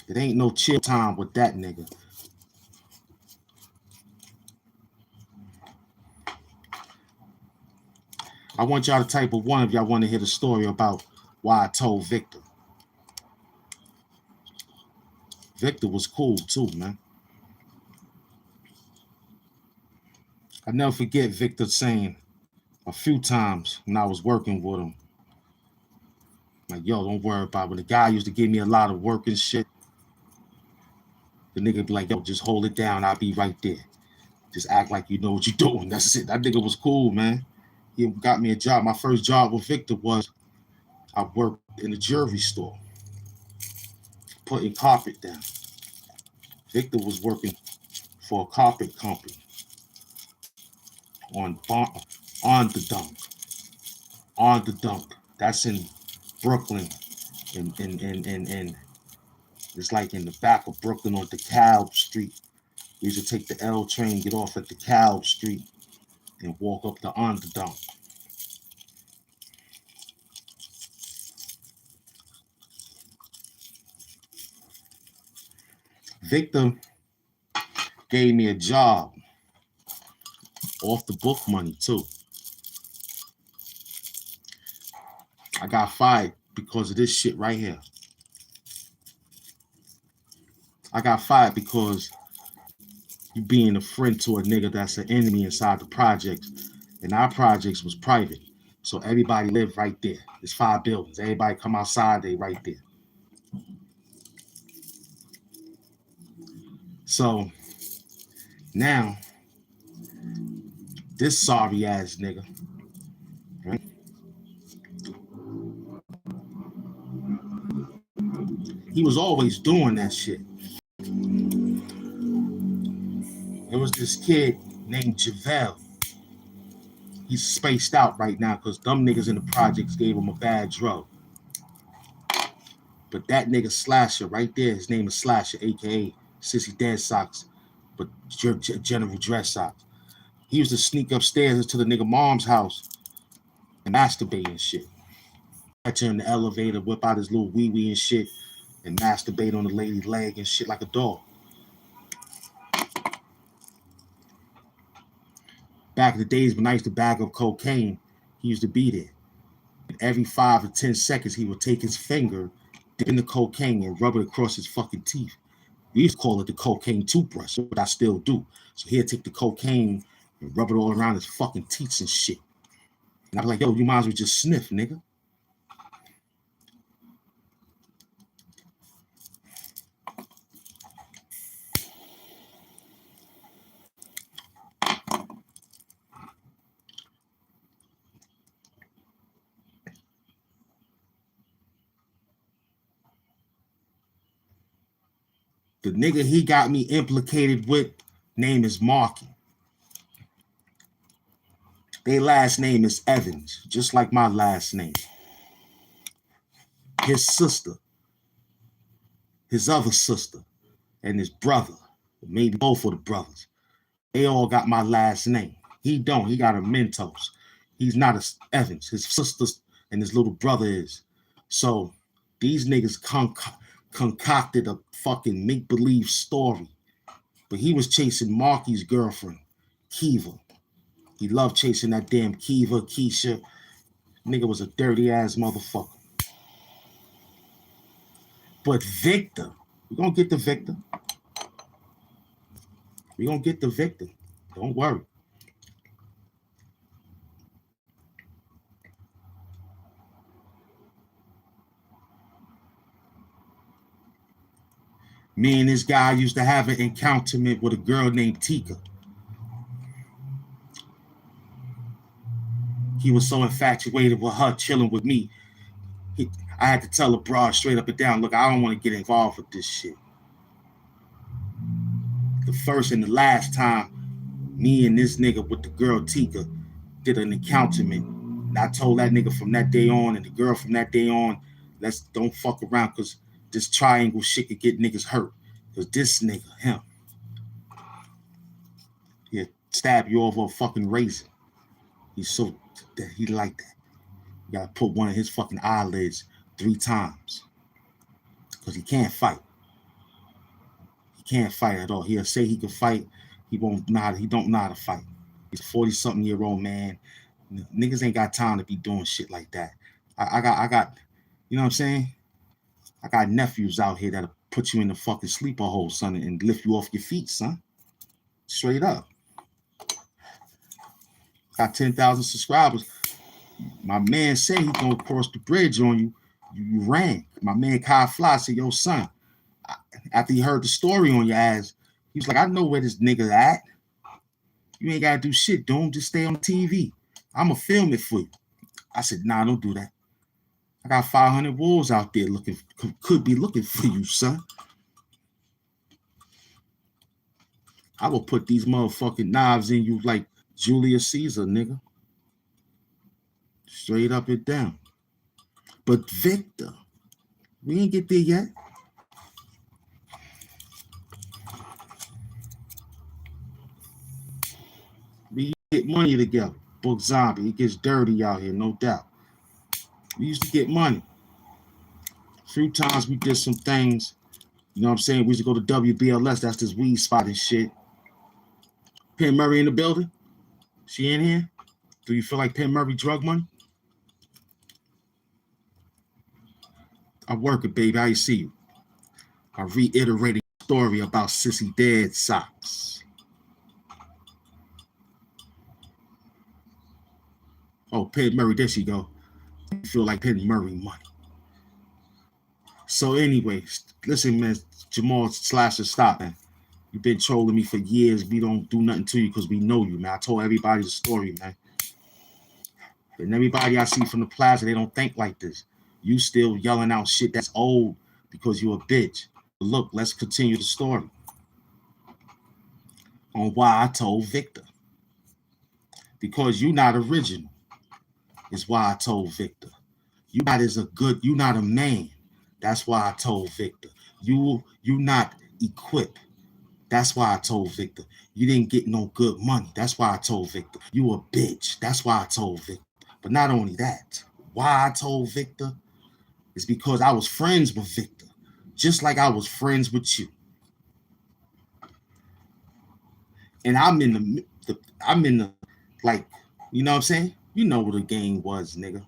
It ain't no chill time with that nigga. I want y'all to type of one if y'all want to hear the story about why I told Victor. Victor was cool too, man. I never forget Victor saying a few times when I was working with him, like, yo, don't worry about it. When the guy used to give me a lot of work and shit, the nigga be like, yo, just hold it down. I'll be right there. Just act like you know what you're doing. That's it. That nigga was cool, man. He got me a job. My first job with Victor was I worked in a jewelry store, putting carpet down. Victor was working for a carpet company on the Dunk. On the Dunk. That's in Brooklyn. And it's like in the back of Brooklyn on DeKalb Street. We used to take the L train, get off at DeKalb Street, and walk up to On the Dunk. Victor gave me a job off the book money too. I got fired because of this shit right here. I got fired because you being a friend to a nigga that's an enemy inside the projects. And our projects was private. So everybody lived right there. There's 5 buildings. Everybody come outside, they right there. So now, this sorry ass nigga, right? He was always doing that shit. There was this kid named Javelle. He's spaced out right now because them niggas in the projects gave him a bad drug. But that nigga Slasher right there, his name is Slasher, aka Sissy Dead Socks, but General Dress Socks. He used to sneak upstairs into the nigga mom's house and masturbate and shit. Catch her in the elevator, whip out his little wee-wee and shit, and masturbate on the lady's leg and shit like a dog. Back in the days when I used to bag up cocaine, he used to be there. And every 5 or 10 seconds, he would take his finger, dip in the cocaine, and rub it across his fucking teeth. We used to call it the cocaine toothbrush, but I still do. So he'd take the cocaine and rub it all around his fucking teeth and shit. And I'd be like, yo, you might as well just sniff, nigga. The nigga he got me implicated with, name is Marky. Their last name is Evans, just like my last name. His sister, his other sister, and his brother, maybe both of the brothers, they all got my last name. He don't. He got a Mentos. He's not a Evans. His sister and his little brother is. So these niggas concocted a fucking make-believe story. But he was chasing Marky's girlfriend, Kiva. He loved chasing that damn Kiva, Keisha. Nigga was a dirty-ass motherfucker. But Victor, we're going to get the Victor. We're going to get the Victor. Don't worry. Me and this guy used to have an encounterment with a girl named Tika. He was so infatuated with her chilling with me. I had to tell the broad straight up and down, look, I don't want to get involved with this shit. The first and the last time me and this nigga with the girl Tika did an encounterment, and I told that nigga from that day on and the girl from that day on, let's don't fuck around because this triangle shit could get niggas hurt. Because this nigga, him, he'll stab you over a fucking razor. He's so, he like that. You gotta put one of his fucking eyelids 3 times because he can't fight. He can't fight at all. He'll say he can fight. He won't know. He don't know how to fight. He's a 40-something-year-old man. Niggas ain't got time to be doing shit like that. I got, you know what I'm saying? I got nephews out here that'll put you in the fucking sleeper hole, son, and lift you off your feet, son. Straight up. Got 10,000 subscribers. My man said he gonna cross the bridge on you. You ran. My man Kai Fly said, yo, son, after he heard the story on your ass, he was like, I know where this nigga at. You ain't gotta do shit, dude. Just stay on TV. I'ma film it for you. I said, nah, don't do that. I got 500 wolves out there looking, could be looking for you, son. I will put these motherfucking knives in you like Julius Caesar, nigga. Straight up and down. But Victor, we ain't get there yet. We get money together. Book Zombie, it gets dirty out here, no doubt. We used to get money. A few times we did some things, you know what I'm saying? We used to go to WBLS, that's this weed spot and shit. Penn Murray in the building? She in here? Do you feel like Penn Murray drug money? I work it, baby. I see you. I reiterated the story about Sissy Dead Socks. Oh, Penn Murray, there she go. You feel like Penn Murray money. So anyways, listen, man, Jamal Slasher, stop, man. You've been trolling me for years. We don't do nothing to you because we know you, man. I told everybody the story, man. And everybody I see from the plaza, they don't think like this. You still yelling out shit that's old because you're a bitch. But look, let's continue the story on why I told Victor. Because you're not original is why I told Victor. You're not a man. That's why I told Victor. You not equipped. That's why I told Victor. You didn't get no good money. That's why I told Victor. You a bitch. That's why I told Victor. But not only that, why I told Victor is because I was friends with Victor, just like I was friends with you. And I'm in the like, you know what I'm saying? You know what the game was, nigga.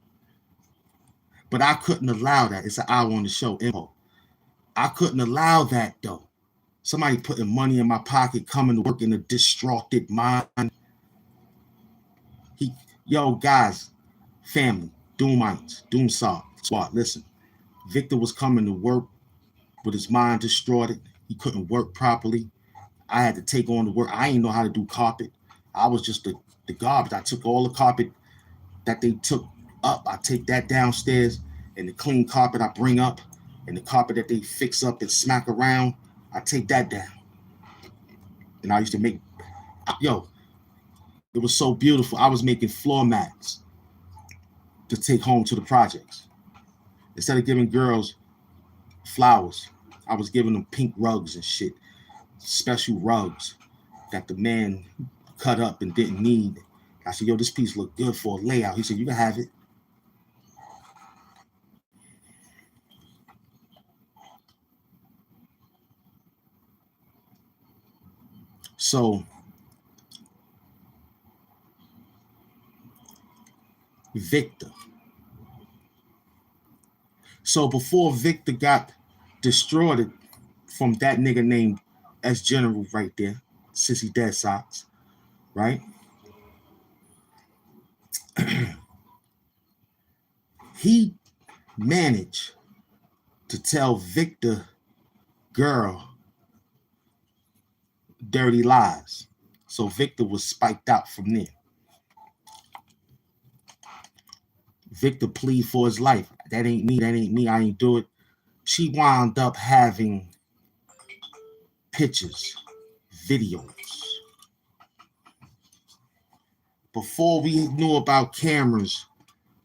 But I couldn't allow that. It's an hour on the show info. I couldn't allow that though. Somebody putting money in my pocket, coming to work in a distraughted mind. Yo, guys, family, Doomites, Doom Squad, listen. Victor was coming to work with his mind destroyed. He couldn't work properly. I had to take on the work. I didn't know how to do carpet. I was just the garbage. I took all the carpet that they took up. I take that downstairs, and the clean carpet I bring up, and the carpet that they fix up and smack around, I take that down. And I used to make, it was so beautiful. I was making floor mats to take home to the projects. Instead of giving girls flowers, I was giving them pink rugs and shit, special rugs that the man cut up and didn't need. I said, yo, this piece look good for a layout. He said, you can have it. So Victor. So before Victor got destroyed from that nigga named S General right there, Sissy Dead Socks, right? He managed to tell Victor girl dirty lies. So Victor was spiked out from there. Victor plead for his life. That ain't me, I ain't do it. She wound up having pictures, videos. Before we knew about cameras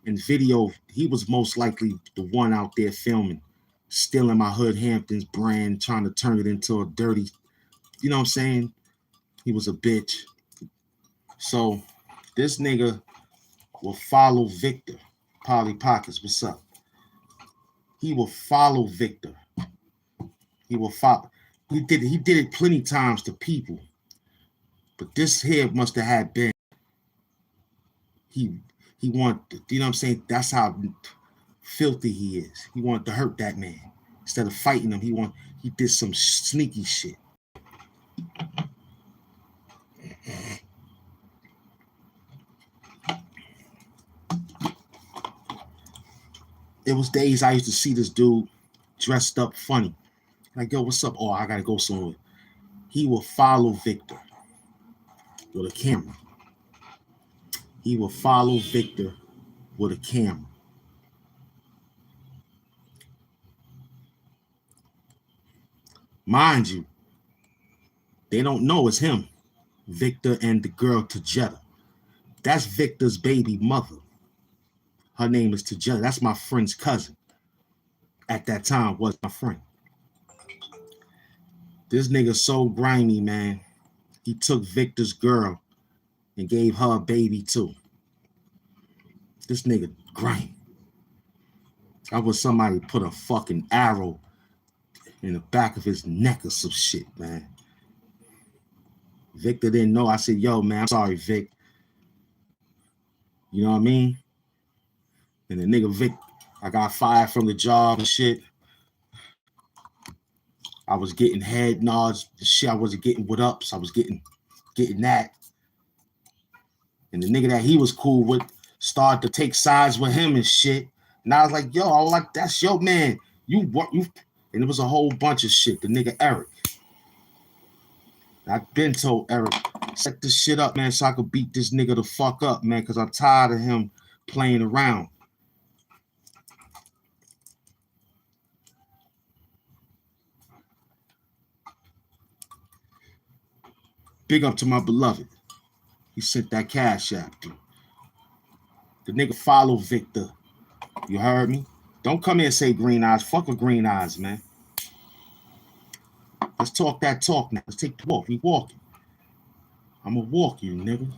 and video, he was most likely the one out there filming, stealing my Hood Hamptons brand, trying to turn it into a dirty, you know what I'm saying? He was a bitch. So this nigga will follow Victor. Polly Pockets, what's up? He will follow Victor. He will follow. He did it plenty times to people. But this here must have had been he wanted, you know what I'm saying? That's how filthy he is. He wanted to hurt that man. Instead of fighting him, he did some sneaky shit. It was days I used to see this dude dressed up funny. Like, yo, what's up? Oh, I gotta go somewhere. He will follow Victor with a camera. He will follow Victor with a camera. Mind you, they don't know it's him, Victor and the girl Tajetta. That's Victor's baby mother. Her name is Tajetta. That's my friend's cousin. At that time, was my friend. This nigga so grimy, man. He took Victor's girl and gave her a baby too. This nigga grimy. I wish somebody put a fucking arrow in the back of his neck or some shit, man. Victor didn't know. I said, yo, man, I'm sorry, Vic. You know what I mean? And the nigga Vic, I got fired from the job and shit. I was getting head nods. The shit I wasn't getting with ups. I was getting that. And the nigga that he was cool with started to take sides with him and shit. And I was like, yo, I was like, that's your man. You. And it was a whole bunch of shit. The nigga Eric. I've been told Eric, set this shit up, man, so I could beat this nigga the fuck up, man, because I'm tired of him playing around. Big up to my beloved. He sent that cash app through. The nigga follow Victor. You heard me? Don't come here and say green eyes. Fuck a green eyes, man. Let's talk that talk now. Let's take the walk. We walking. I'm gonna walk you, nigga.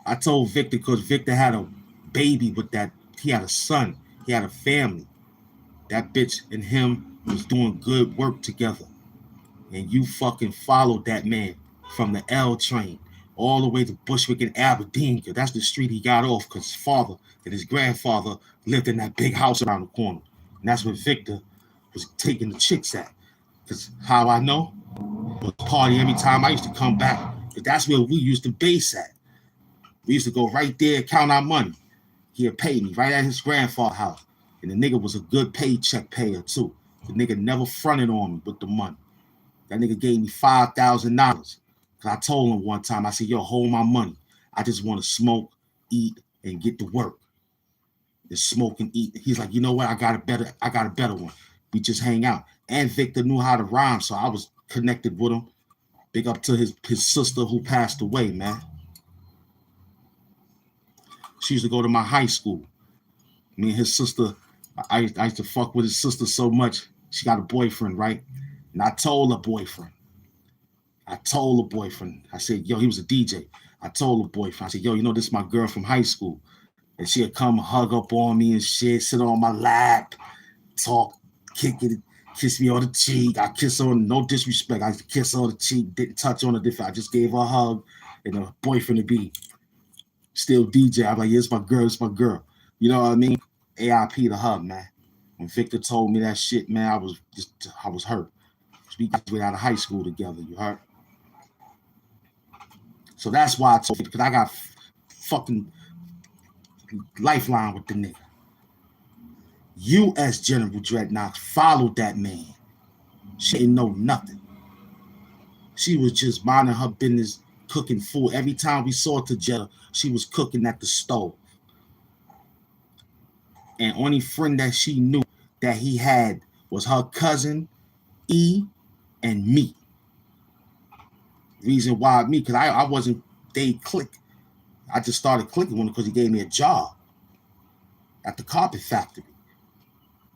I told Victor because Victor had a baby with that. He had a son. He had a family. That bitch and him was doing good work together. And you fucking followed that man from the L train all the way to Bushwick and Aberdeen, because that's the street he got off, because his father and his grandfather lived in that big house around the corner. And that's where Victor was taking the chicks at. Because how I know? It was a party every time I used to come back. Because that's where we used to base at. We used to go right there and count our money. He'd pay me right at his grandfather's house. And the nigga was a good paycheck payer too. The nigga never fronted on me with the money. That nigga gave me $5,000. Because I told him one time, I said, yo, hold my money. I just want to smoke, eat, and get to work. Just smoke and eat. He's like, you know what? I got a better one. We just hang out. And Victor knew how to rhyme, so I was connected with him. Big up to his sister who passed away, man. She used to go to my high school. Me and his sister, I used to fuck with his sister so much. She got a boyfriend, right? And I told her boyfriend. I said, yo, he was a DJ. I told her boyfriend, I said, yo, you know, this is my girl from high school. And she'd come hug up on me and shit, sit on my lap, talk, kick it, kiss me on the cheek. I kiss her, no disrespect. I used to kiss her on the cheek, didn't touch on her. I just gave her a hug, and her boyfriend to be still DJ. I'm like, yeah, it's my girl. You know what I mean? AIP the hug, man. When Victor told me that shit, man, I was hurt. We graduated out of high school together, you heard? So that's why I told you, because I got fucking lifeline with the nigga. U.S. General Dreadnought followed that man. She didn't know nothing. She was just minding her business, cooking food. Every time we saw Tajetta, she was cooking at the stove. And only friend that she knew that he had was her cousin, E, and me. Reason why me, because I wasn't, they click. I just started clicking with him because he gave me a job at the carpet factory.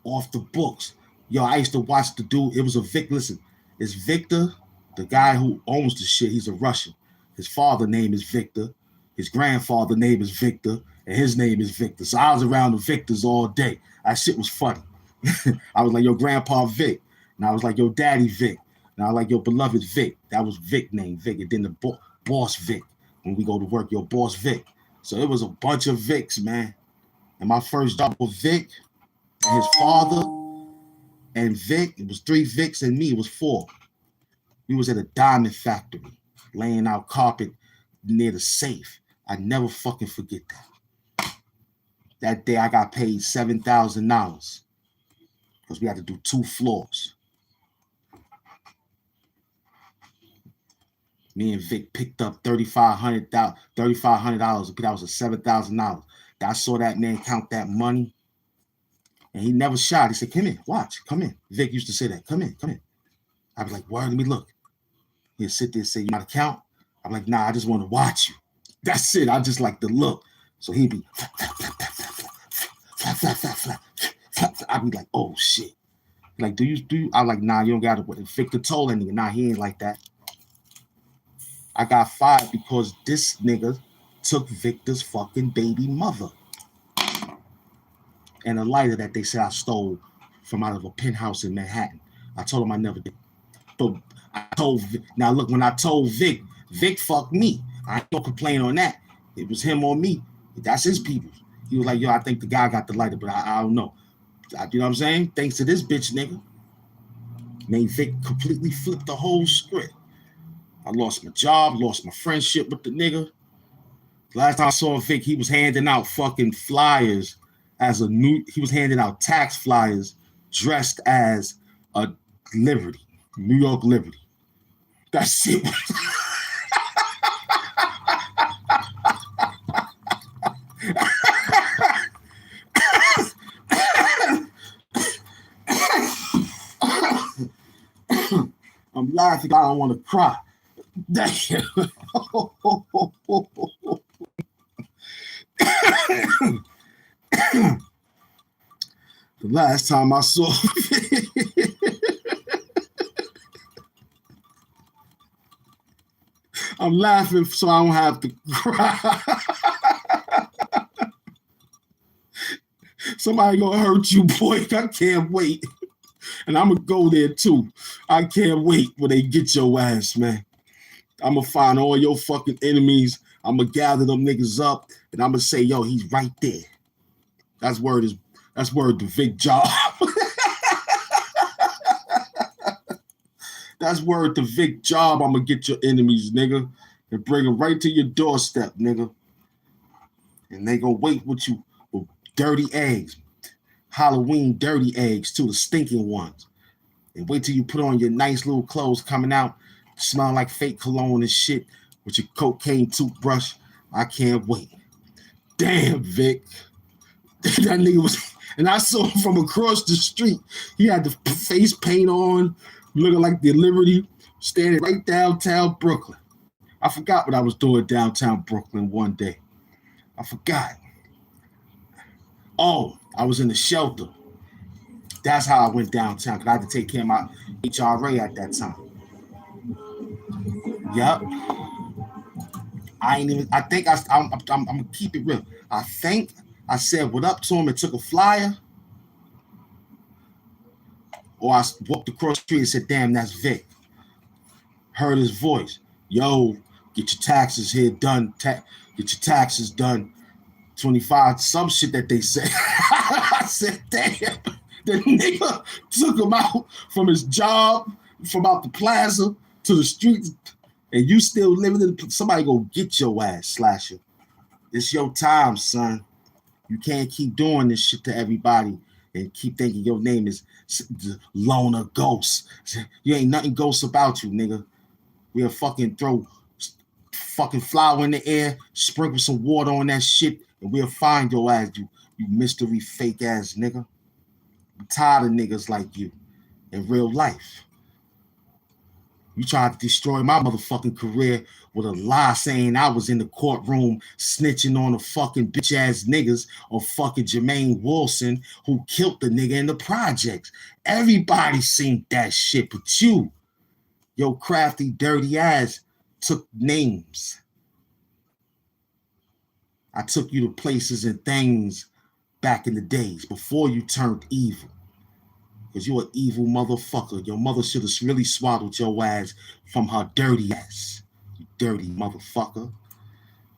Off the books. Yo, I used to watch the dude. It was a Vic. Listen, it's Victor, the guy who owns the shit. He's a Russian. His father's name is Victor. His grandfather's name is Victor. And his name is Victor. So I was around the Victors all day. That shit was funny. I was like, yo, Grandpa Vic. And I was like, yo, Daddy Vic. And I was like, yo, beloved Vic. That was Vic name, Vic. And then the boss Vic. When we go to work, yo, boss Vic. So it was a bunch of Vics, man. And my first job was Vic and his father and Vic. It was 3 Vics and me. It was 4. We was at a diamond factory, laying out carpet near the safe. I never fucking forget that. That day I got paid $7,000 because we had to do 2 floors. Me and Vic picked up $3,500. That was $7,000. I saw that man count that money, and he never shot. He said, "Come in, watch, come in." Vic used to say that, "Come in, come in." I was like, "Word, let me look." He'd sit there and say, "You want to count?" I'm like, "Nah, I just want to watch you." That's it. I just like to look. So he'd be, I'd be like, "Oh shit." Like, do you? I'm like, "Nah, you don't got to." Vic could told that nigga, "Nah, he ain't like that." I got fired because this nigga took Victor's fucking baby mother and a lighter that they said I stole from out of a penthouse in Manhattan. I told him I never did. But I told now look, when I told Vic fucked me. I ain't gonna complain on that. It was him or me. That's his people. He was like, yo, I think the guy got the lighter, but I don't know. You know what I'm saying? Thanks to this bitch nigga. Made Vic completely flip the whole script. I lost my job, lost my friendship with the nigga. Last time I saw Vic, he was handing out fucking flyers he was handing out tax flyers dressed as a Liberty, New York Liberty. That shit was I'm laughing, I don't want to cry. The last time I saw I'm laughing so I don't have to cry. Somebody gonna hurt you, boy. I can't wait. And I'm gonna go there too. I can't wait when they get your ass, man. I'm gonna find all your fucking enemies. I'm gonna gather them niggas up, and I'm gonna say, yo, he's right there. That's word to Vic Job. That's word to Vic Job. I'm gonna get your enemies, nigga, and bring them right to your doorstep, nigga. And they gonna wait with you with dirty eggs, Halloween dirty eggs too, the stinking ones. And wait till you put on your nice little clothes coming out, smelling like fake cologne and shit with your cocaine toothbrush. I can't wait. Damn, Vic. That nigga was, and I saw him from across the street. He had the face paint on, looking like the Liberty, standing right downtown Brooklyn. I forgot what I was doing downtown Brooklyn one day. I forgot. Oh, I was in the shelter. That's how I went downtown, because I had to take care of my HRA at that time. Yep. I think I'm gonna keep it real. I think I said what up to him and took a flyer. Or I walked across the street and said, damn, that's Vic. Heard his voice. Yo, get your taxes here done. Get your taxes done. 25, some shit that they said. I said, damn. The nigga took him out from his job, from out the plaza to the streets, and you still living in the, somebody go get your ass, Slasher. It's your time, son. You can't keep doing this shit to everybody and keep thinking your name is Loner Ghost. You ain't nothing ghost about you, nigga. We'll fucking throw fucking flour in the air, sprinkle some water on that shit, and we'll find your ass, you mystery fake ass nigga. I'm tired of niggas like you in real life. You tried to destroy my motherfucking career with a lie saying I was in the courtroom snitching on the fucking bitch ass niggas or fucking Jermaine Wilson who killed the nigga in the projects. Everybody seen that shit, but you, your crafty, dirty ass, took names. I took you to places and things back in the days before you turned evil. Because you're an evil motherfucker. Your mother should have really swaddled your ass from her dirty ass. You dirty motherfucker.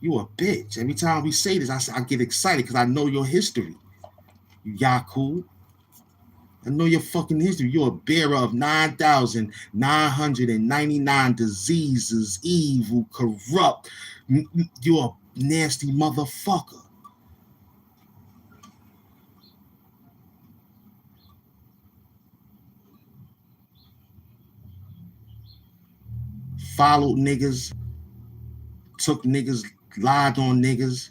You a bitch. Every time we say this, I get excited because I know your history. You Yaku. I know your fucking history. You're a bearer of 9,999 diseases, evil, corrupt. You're a nasty motherfucker. Followed niggas, took niggas, lied on niggas,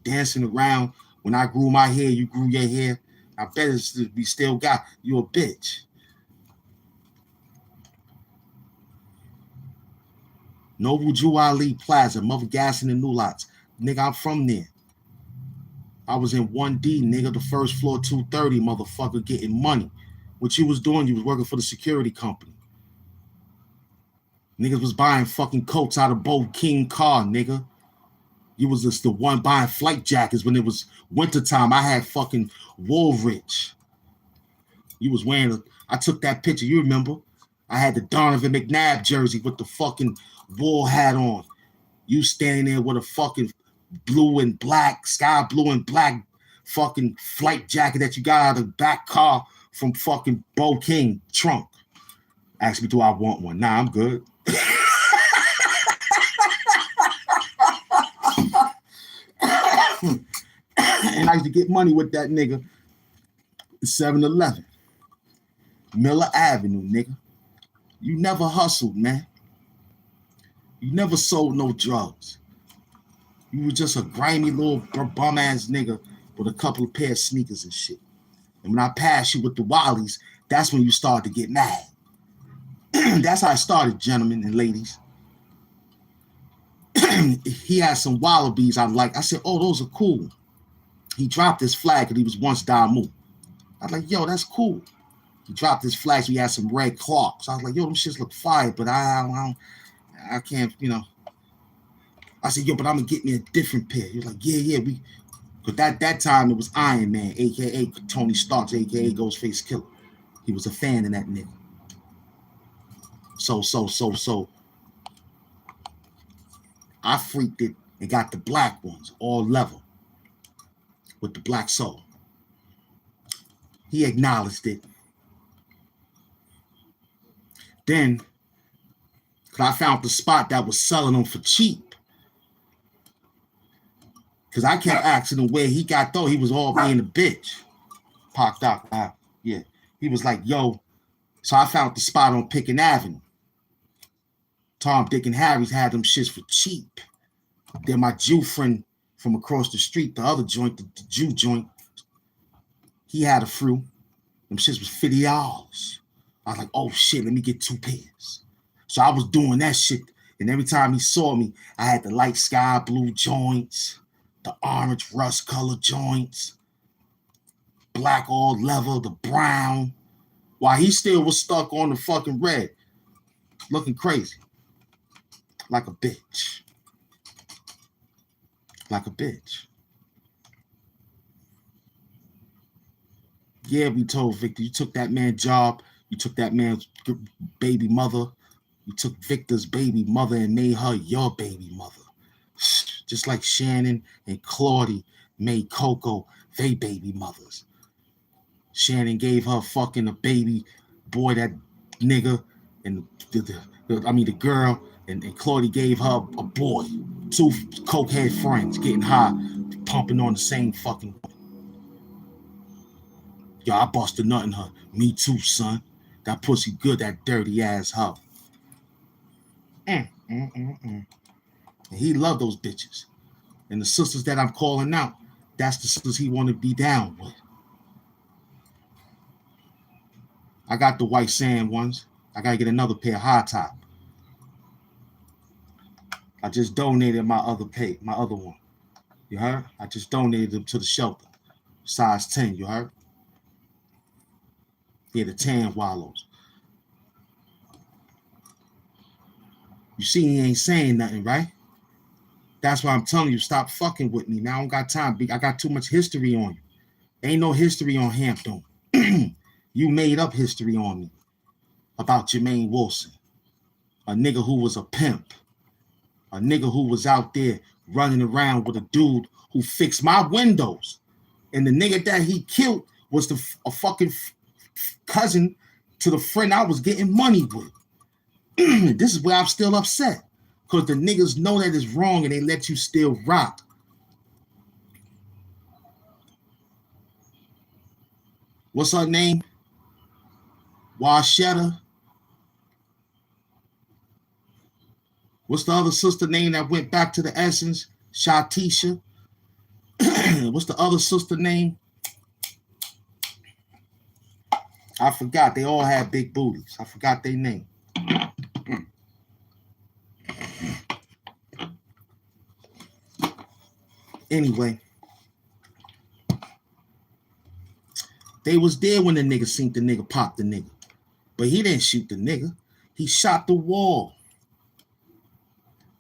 dancing around. When I grew my hair, you grew your hair. I bet we still got you a bitch. Noble Drew Ali Plaza, Mother Gas in the New Lots. Nigga, I'm from there. I was in 1D, nigga, the first floor, 230, motherfucker, getting money. What you was doing, you was working for the security company. Niggas was buying fucking coats out of Bo King car, nigga. You was just the one buying flight jackets when it was wintertime. I had fucking Woolrich. You was wearing, I took that picture, you remember? I had the Donovan McNabb jersey with the fucking wool hat on. You standing there with a fucking blue and black, sky blue and black fucking flight jacket that you got out of the back car from fucking Bo King trunk. Ask me, do I want one? Nah, I'm good. And I used to get money with that nigga. 7-Eleven. Miller Avenue, nigga. You never hustled, man. You never sold no drugs. You were just a grimy little bum-ass nigga with a couple of pair of sneakers and shit. And when I passed you with the Wallies, that's when you started to get mad. That's how it started, gentlemen and ladies. He had some Wallabies I like. I said, oh, those are cool. He dropped his flag because he was once Damu. I was like, yo, that's cool. He dropped his flag, so he had some red Clarks. I was like, yo, them shits look fire, but I can't, you know. I said, yo, but I'm going to get me a different pair. He was like, yeah, because that time it was Iron Man, a.k.a. Tony Stark, a.k.a. Ghostface Killer. He was a fan of that nigga. So. I freaked it and got the black ones, all level, with the black soul. He acknowledged it. Then, because I found the spot that was selling them for cheap. Because I kept asking him where he got though. He was all being a bitch. Park Doc, yeah. He was like, yo. So I found the spot on Pickens Avenue. Tom, Dick, and Harry's had them shits for cheap. Then my Jew friend from across the street, the other joint, the Jew joint, he had a few. Them shits was $50. I was like, oh shit, let me get 2 pairs. So I was doing that shit. And every time he saw me, I had the light sky blue joints, the orange rust color joints, black all leather, the brown, while he still was stuck on the fucking red, looking crazy. Like a bitch. Like a bitch. Yeah, we told Victor, you took that man's job, you took that man's baby mother, you took Victor's baby mother and made her your baby mother. Just like Shannon and Claudie made Coco they baby mothers. Shannon gave her fucking a baby boy, that nigga, and the girl, and Claudie gave her a boy. 2 cokehead friends getting high, pumping on the same fucking. Yo, I bust a nut in her. Me too, son. That pussy good, that dirty ass hoe. And he loved those bitches. And the sisters that I'm calling out, that's the sisters he want to be down with. I got the white sand ones. I got to get another pair high top. I just donated my other one. You heard? I just donated them to the shelter. Size 10, you heard? Yeah, the tan wallows. You see, he ain't saying nothing, right? That's why I'm telling you, stop fucking with me, man. I don't got time. I got too much history on you. Ain't no history on HAMP, though. You made up history on me about Jermaine Wilson, a nigga who was a pimp, a nigga who was out there running around with a dude who fixed my windows. And the nigga that he killed was a fucking cousin to the friend I was getting money with. This is where I'm still upset. Because the niggas know that it's wrong and they let you still rock. What's her name? Washetta. What's the other sister name that went back to the Essence? Shatisha. What's the other sister name? I forgot. They all had big booties. I forgot their name. Anyway, they was there when the nigga seen the nigga pop the nigga. But he didn't shoot the nigga. He shot the wall.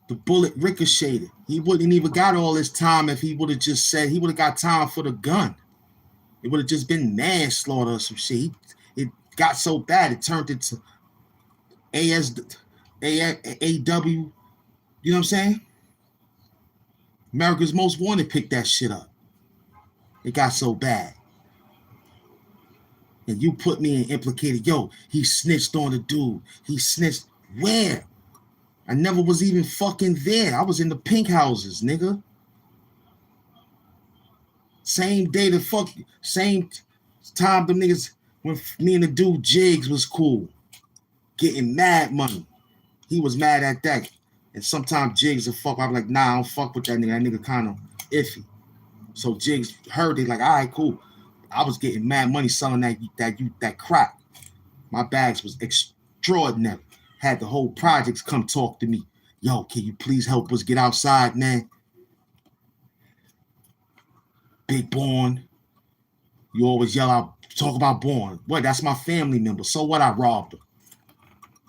The bullet ricocheted. He wouldn't even got all this time if he would have just said he would have got time for the gun. It would have just been manslaughter or some shit. It got so bad it turned into AW. You know what I'm saying? America's Most Wanted picked that shit up. It got so bad. And you put me in implicated. Yo, he snitched on the dude. He snitched. Where? I never was even fucking there. I was in the pink houses, nigga. Same day the fuck, same time the niggas, when me and the dude Jigs was cool. Getting mad money. He was mad at that. And sometimes Jigs will fuck. I'm like, nah, I don't fuck with that nigga. That nigga kind of iffy. So Jigs heard it like, all right, cool. I was getting mad money selling that crack. My bags was extraordinary. Had the whole projects come talk to me. Yo, can you please help us get outside, man? Big Born. You always yell out, talk about Born. What? That's my family member. So what? I robbed him.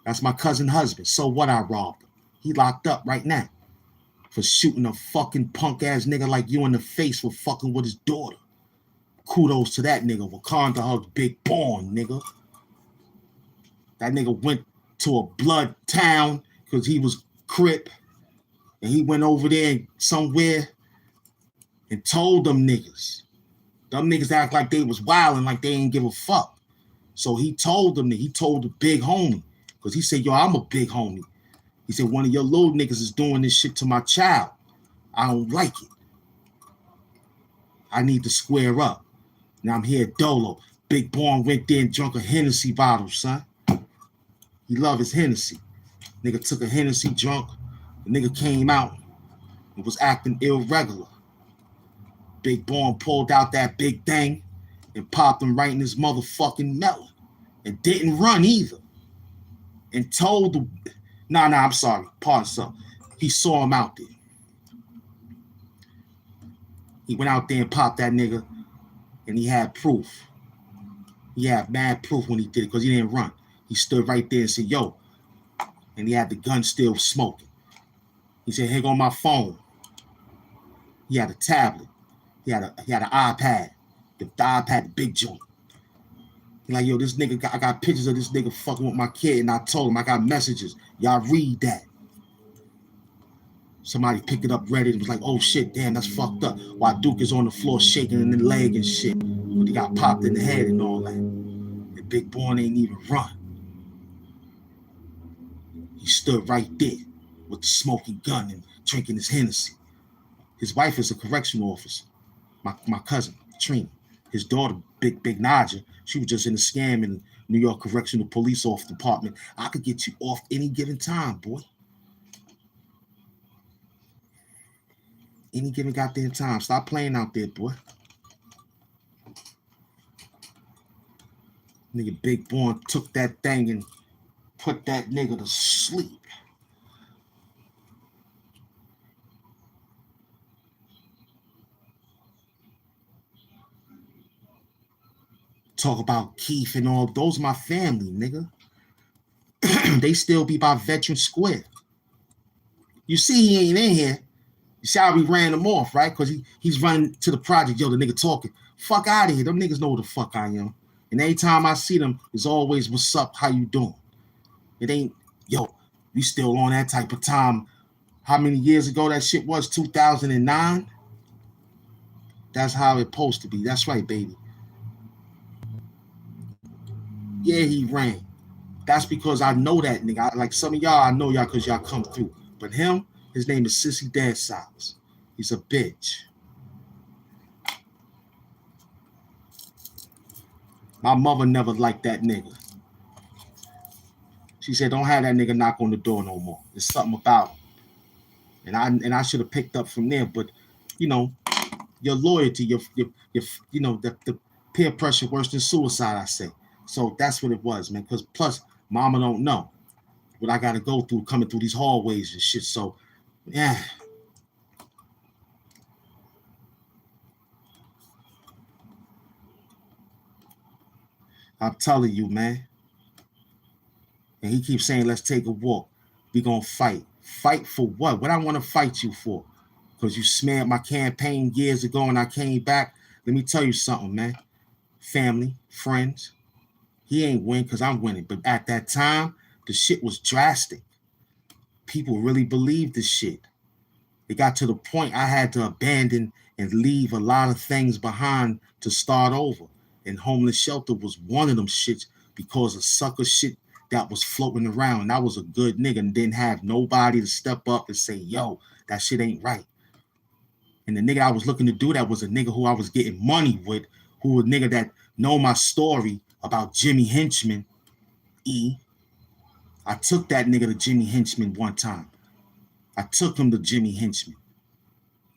That's my cousin husband. So what? I robbed him. He locked up right now for shooting a fucking punk ass nigga like you in the face for fucking with his daughter. Kudos to that nigga. Wakanda hugs Big Born, nigga. That nigga went to a blood town because he was Crip. And he went over there somewhere and told them niggas. Them niggas act like they was wilding, like they ain't give a fuck. So he told them that he told the big homie. Because he said, yo, I'm a big homie. He said, one of your little niggas is doing this shit to my child. I don't like it. I need to square up. Now I'm here Dolo. Big Born went there and drunk a Hennessy bottle, son. He love his Hennessy. Nigga took a Hennessy drunk. The nigga came out and was acting irregular. Big Born pulled out that big thing and popped him right in his motherfucking melon. And didn't run either. And told the... Nah, I'm sorry. Pardon, son. He saw him out there. He went out there and popped that nigga. And he had proof. He had mad proof when he did it because he didn't run. He stood right there and said, yo. And he had the gun still smoking. He said, here go my phone. He had a tablet. He had an iPad. The iPad, the big joint. He like, yo, this nigga, I got pictures of this nigga fucking with my kid. And I told him, I got messages. Y'all read that. Somebody picked it up, read it, and was like, oh shit, damn, that's fucked up. While Duke is on the floor shaking in the leg and shit. But he got popped in the head and all that. And Big Born ain't even run. He stood right there with the smoking gun and drinking his Hennessy. His wife is a correctional officer, my cousin, Trina. His daughter, Big Naja, she was just in a scam in New York Correctional Police Office Department. I could get you off any given time, boy. Any given goddamn time. Stop playing out there, boy. Nigga Big Born took that thing and put that nigga to sleep. Talk about Keith and all. Those my family, nigga. They still be by Veteran Square. You see he ain't in here. You see how we ran him off, right? Because he's running to the project. Yo, the nigga talking. Fuck out of here. Them niggas know who the fuck I am. And anytime I see them, it's always, what's up, how you doing? It ain't, yo, we still on that type of time. How many years ago that shit was? 2009? That's how it's supposed to be. That's right, baby. Yeah, he ran. That's because I know that nigga. Like some of y'all, I know y'all because y'all come through. But him, his name is Sissy Dad Size. He's a bitch. My mother never liked that nigga. She said, don't have that nigga knock on the door no more. There's something about him. And I should have picked up from there. But, you know, your loyalty, your you know, the peer pressure worse than suicide, I say. So that's what it was, man. Because plus, mama don't know what I got to go through coming through these hallways and shit. So, yeah. I'm telling you, man. And he keeps saying, let's take a walk. We gonna fight. Fight for what? What I want to fight you for? Because you smeared my campaign years ago and I came back. Let me tell you something, man. Family, friends. He ain't win because I'm winning. But at that time, the shit was drastic. People really believed this shit. It got to the point I had to abandon and leave a lot of things behind to start over. And homeless shelter was one of them shits because of sucker shit that was floating around. And I was a good nigga and didn't have nobody to step up and say, yo, that shit ain't right. And the nigga I was looking to do that was a nigga who I was getting money with, who a nigga that know my story about Jimmy Henchman, E. I took that nigga to Jimmy Henchman one time. I took him to Jimmy Henchman.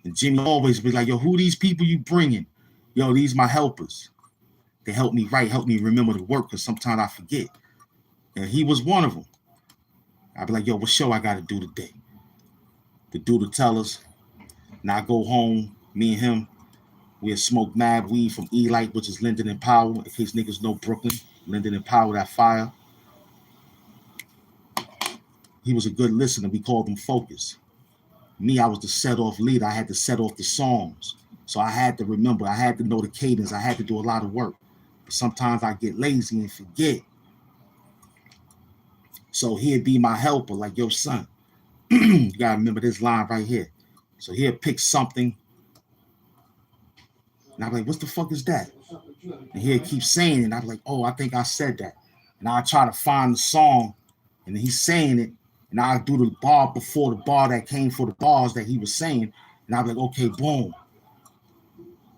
And Jimmy always be like, yo, who these people you bringing? Yo, these my helpers. They help me write, help me remember the work, because sometimes I forget. And he was one of them. I'd be like, yo, what show I got to do today? The dude to tell us. And I go home, me and him, we'll smoke mad weed from E-Light, which is Linden and Powell, in case niggas know Brooklyn. Linden and Powell, that fire. He was a good listener. We called him Focus. Me, I was the set-off leader. I had to set off the songs. So I had to remember. I had to know the cadence. I had to do a lot of work. But sometimes I get lazy and forget. So he'd be my helper, like, yo, son, you got to remember this line right here. So he'll pick something. And I'm like, what the fuck is that? And he'll keep saying it. And I'm like, oh, I think I said that. And I try to find the song. And then he's saying it. And I do the bar before the bar that came for the bars that he was saying. And I'm like, okay, boom.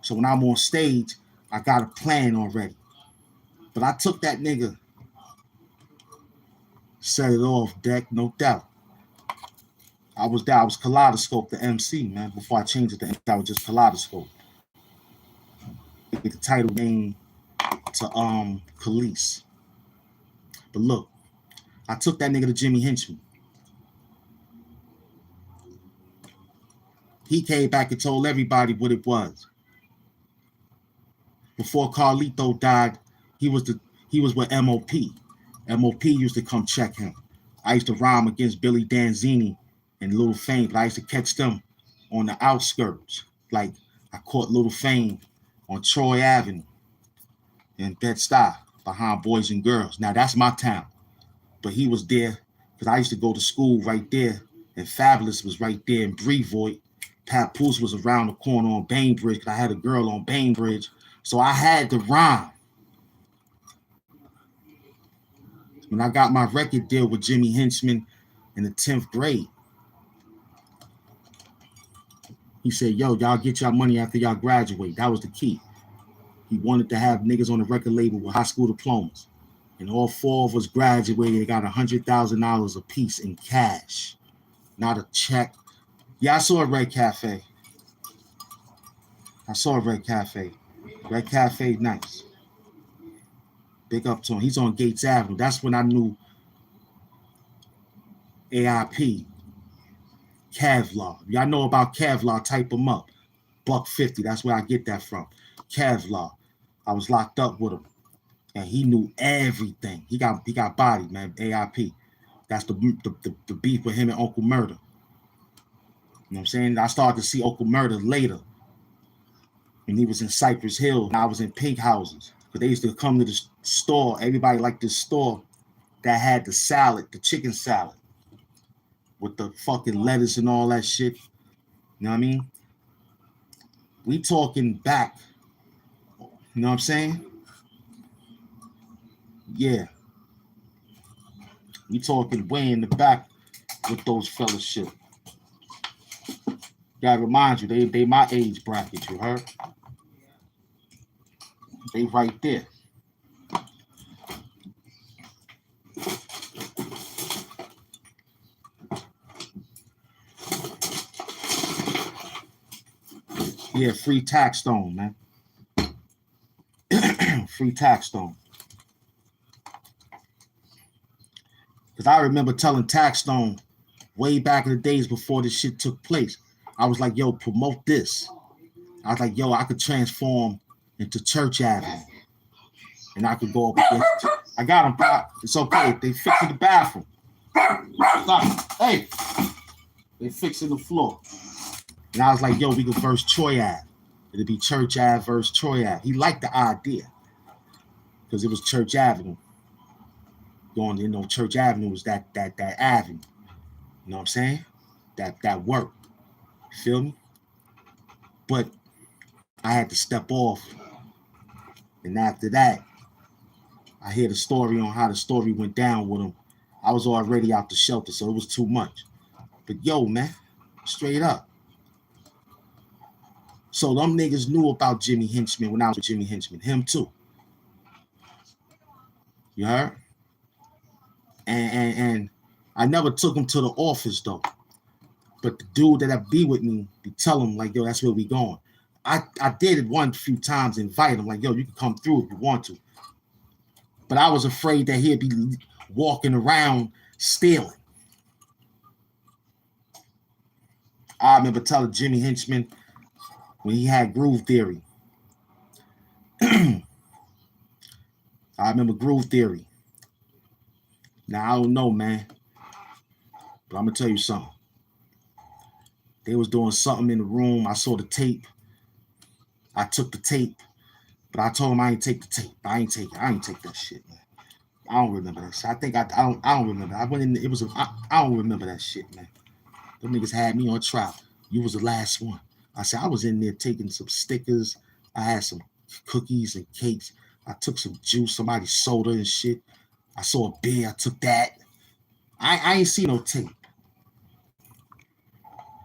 So when I'm on stage, I got a plan already. But I took that nigga, set it off, deck, no doubt. I was there. I was Kaleidoscope, the MC, man. Before I changed it to MC, I was just Kaleidoscope. The title name to Khalees. But look, I took that nigga to Jimmy Henchman. He came back and told everybody what it was. Before Carlito died, he was with MOP. MOP used to come check him. I used to rhyme against Billy Danzini and Lil Fame, but I used to catch them on the outskirts. Like I caught Lil Fame on Troy Avenue in Bed-Stuy behind Boys and Girls. Now that's my town. But he was there because I used to go to school right there, and Fabulous was right there in Brevoort. Papoose was around the corner on Bainbridge because I had a girl on Bainbridge. So I had to rhyme. When I got my record deal with Jimmy Henchman in the 10th grade, he said, yo, y'all get y'all money after y'all graduate. That was the key. He wanted to have niggas on the record label with high school diplomas. And all four of us graduated. They got $100,000 a piece in cash, not a check. Yeah, I saw a Red Cafe. Red Cafe, nice. Big up to him. He's on Gates Avenue. That's when I knew AIP, Kevlar. Y'all know about Kevlar, type him up. $150, that's where I get that from. Kevlar. I was locked up with him. And he knew everything. He got bodied, man, AIP. That's the beef with him and Uncle Murder. You know what I'm saying? I started to see Uncle Murder later. And he was in Cypress Hill, and I was in Pink Houses. Because they used to come to the store. Everybody liked this store that had the salad, the chicken salad, with the fucking lettuce and all that shit. You know what I mean? We talking back. You know what I'm saying? Yeah. We talking way in the back with those fellowship. Gotta remind you, they my age bracket, you heard? They right there. Yeah, free tax stone, man. Free tax stone. Because I remember telling Tax Stone way back in the days before this shit took place. I was like, yo, promote this. I was like, yo, I could transform into Church Avenue. And I could go up against. I got them, Pop. It's okay. They fixing the bathroom. Stop. Hey. They fixing the floor. And I was like, yo, we could verse Troy Ave. It'd be Church Ave versus Troy Ave. He liked the idea. Because it was Church Avenue. Going, you know, Church Avenue was that avenue. You know what I'm saying? That work. Feel me? But I had to step off. And after that, I hear the story on how the story went down with him. I was already out the shelter, so it was too much. But yo, man, straight up. So them niggas knew about Jimmy Henchman when I was with Jimmy Henchman. Him too. You heard? And I never took him to the office though. But the dude that be with me, be tell him like, yo, that's where we going. I did it one few times, invite him like, yo, you can come through if you want to. But I was afraid that he'd be walking around stealing. I remember telling Jimmy Henchman when he had Groove Theory. I remember Groove Theory. Now, I don't know, man. But I'm going to tell you something. They was doing something in the room. I saw the tape. I took the tape. But I told him I ain't take the tape. I ain't take that shit, man. I don't remember that shit. I don't remember. I went in, I don't remember that shit, man. Them niggas had me on trial. You was the last one. I said, I was in there taking some stickers. I had some cookies and cakes. I took some juice, somebody's soda and shit. I saw a beer. I took that. I ain't see no tape.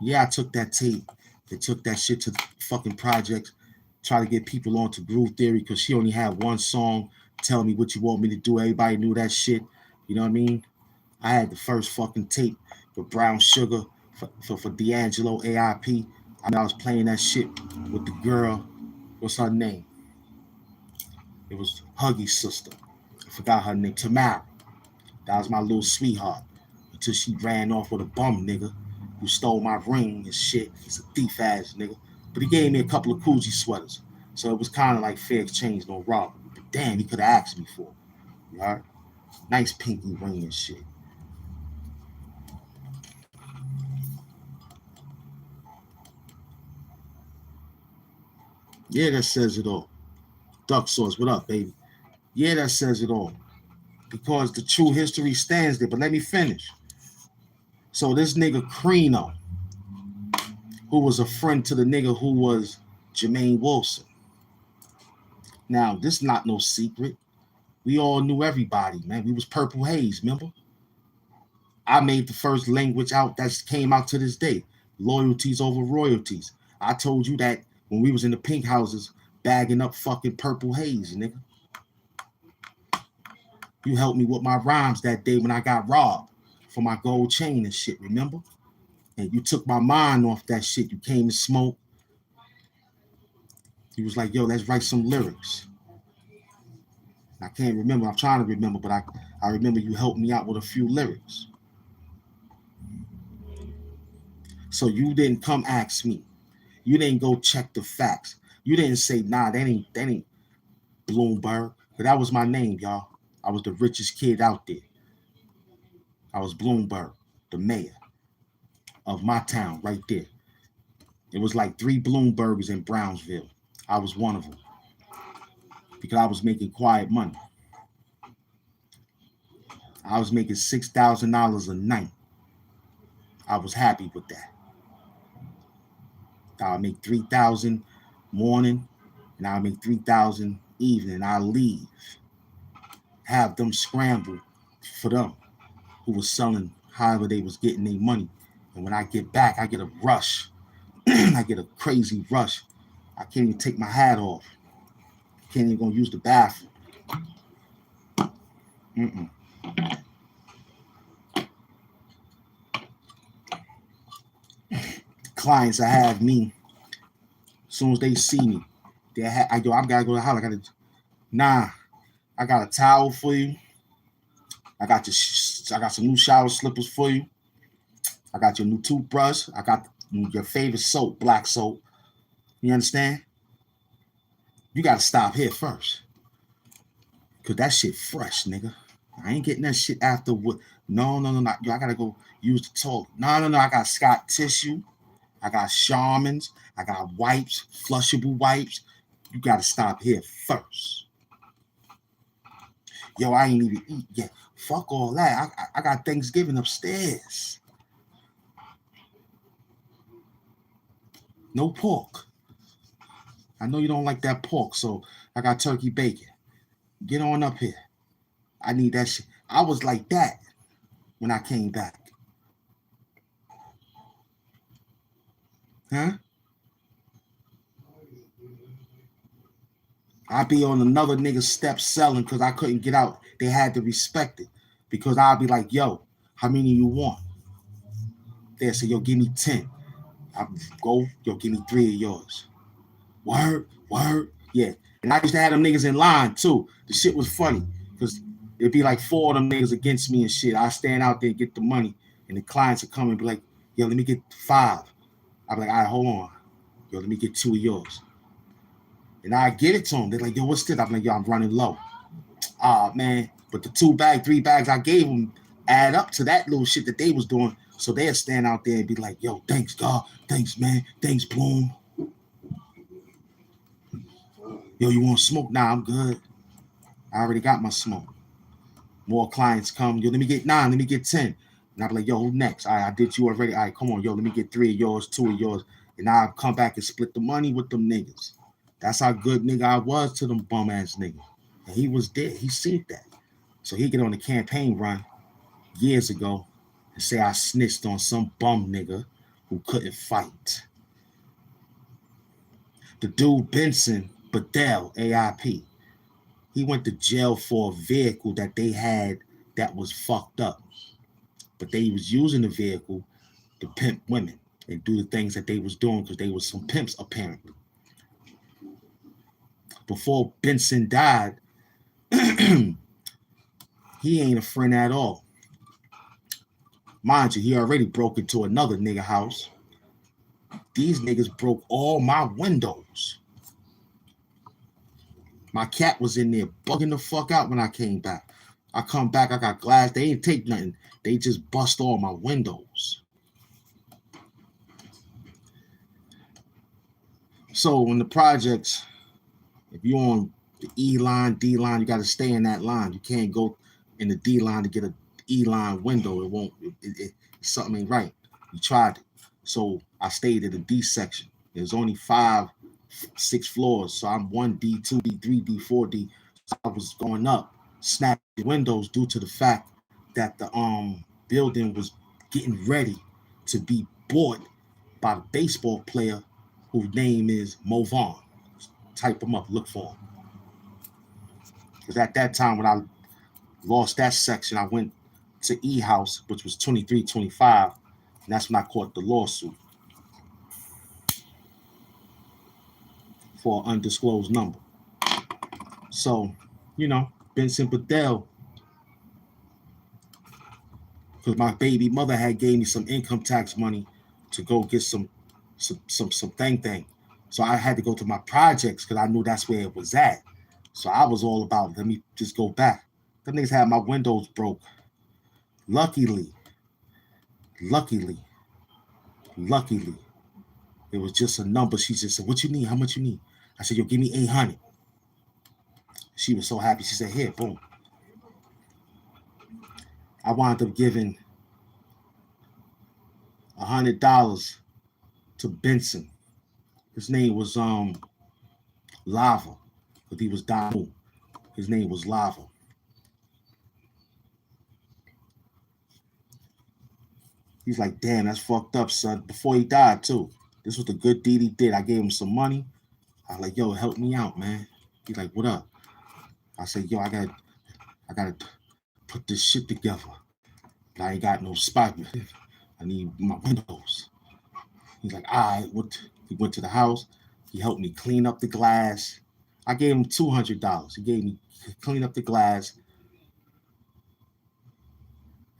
Yeah, I took that tape. They took that shit to the fucking projects. Try to get people on to Groove Theory because she only had one song. Tell me what you want me to do. Everybody knew that shit. You know what I mean? I had the first fucking tape for Brown Sugar for D'Angelo AIP. I was playing that shit with the girl. What's her name? It was Huggy's sister. I forgot her name. Tamara. That was my little sweetheart. Until she ran off with a bum nigga who stole my ring and shit. He's a thief ass nigga. But he gave me a couple of Coogee sweaters. So it was kind of like fair exchange, no robbery. But damn, he could have asked me for it. All right? Nice pinky ring and shit. Yeah, that says it all. Duck sauce, what up, baby? Yeah, that says it all. Because the true history stands there. But let me finish. So this nigga Crino, who was a friend to the nigga who was Jermaine Wilson. Now, this is not no secret. We all knew everybody, man. We was Purple Haze, remember? I made the first language out that came out to this day. Loyalties over royalties. I told you that when we was in the pink houses bagging up fucking Purple Haze, nigga. You helped me with my rhymes that day when I got robbed for my gold chain and shit, remember? And you took my mind off that shit. You came and smoked. He was like, yo, let's write some lyrics. I can't remember. I'm trying to remember, but I remember you helped me out with a few lyrics. So you didn't come ask me. You didn't go check the facts. You didn't say, nah, that ain't Bloomberg. But that was my name, y'all. I was the richest kid out there. I was Bloomberg, the mayor of my town right there. It was like 3 Bloombergs in Brownsville. I was one of them. because I was making quiet money. I was making $6,000 a night. I was happy with that. I'll make 3,000 morning, and I'll make 3,000 evening. I'll leave, have them scramble for them who was selling however they was getting their money. And when I get back, I get a rush. I get a crazy rush. I can't even take my hat off. Can't even go use the bathroom. Clients I have me, as soon as they see me, I gotta go to the house. I got a towel for you. I got some new shower slippers for you. I got your new toothbrush. I got your favorite soap, black soap. You understand? You gotta stop here first. Cause that shit fresh, nigga. I ain't getting that shit after what. No. Yo, I gotta go use the toilet. No. I got Scott tissue. I got Charmins. I got wipes, flushable wipes. You gotta stop here first. Yo, I ain't even eat yet. Fuck all that. I got Thanksgiving upstairs. No pork. I know you don't like that pork, so I got turkey bacon. Get on up here. I need that shit. I was like that when I came back. Huh? I'd be on another nigga's step selling because I couldn't get out. They had to respect it. Because I'd be like, yo, how many you want? They'd say, yo, give me 10. I'd go, yo, give me 3 of yours. Word. Yeah. And I used to have them niggas in line too. The shit was funny because it'd be like 4 of them niggas against me and shit. I stand out there and get the money, and the clients would come and be like, yo, let me get 5. I'd be like, all right, hold on. Yo, let me get 2 of yours. And I get it to them. They're like, yo, what's this? I'm like, yo, I'm running low. Man. But the 3 bags I gave them add up to that little shit that they was doing. So they'd stand out there and be like, yo, thanks, God. Thanks, man. Thanks, Bloom. Yo, you want smoke? Nah, I'm good. I already got my smoke. More clients come. Yo, let me get 9. Let me get 10. And I'll be like, yo, who next? All right, I did you already. All right, come on, yo, let me get 3 of yours, 2 of yours. And I'll come back and split the money with them niggas. That's how good nigga I was to them bum ass niggas. And he was dead. He seen that. So he get on the campaign run years ago and say I snitched on some bum nigga who couldn't fight. The dude Benson Bedell, AIP, he went to jail for a vehicle that they had that was fucked up. But they was using the vehicle to pimp women and do the things that they was doing because they was some pimps apparently. Before Benson died, he ain't a friend at all. Mind you, he already broke into another nigga house. These niggas broke all my windows. My cat was in there bugging the fuck out when I came back. I come back, I got glass. They ain't take nothing. They just bust all my windows. So in the projects, if you're on the E line, D line, you got to stay in that line. You can't go in the D line to get a E line window. It won't. Something ain't right. You tried it. So I stayed at the D section. There's only 5, 6 floors. So I'm 1D, 2D, 3D, 4D. So I was going up, snatching windows due to the fact that the building was getting ready to be bought by the baseball player whose name is Mo Vaughn. Type him up, look for him. Because at that time when I lost that section, I went to E House, which was 2325, and that's when I caught the lawsuit for an undisclosed number. So, you know, Benson Bedell, because my baby mother had gave me some income tax money to go get some thing. So I had to go to my projects because I knew that's where it was at. So I was all about, let me just go back. Them niggas had my windows broke. Luckily, it was just a number. She just said, what you need? How much you need? I said, yo, give me 800. She was so happy. She said, here, boom. I wound up giving $100 to Benson. His name was Lava, but he was Damu. His name was Lava. He's like, damn, that's fucked up, son. Before he died, too. This was the good deed he did. I gave him some money. I was like, yo, help me out, man. He's like, what up? I said, yo, I gotta put this shit together. I ain't got no spot. I need my windows. He's like, all right. He went to the house. He helped me clean up the glass. I gave him $200. He gave me clean up the glass.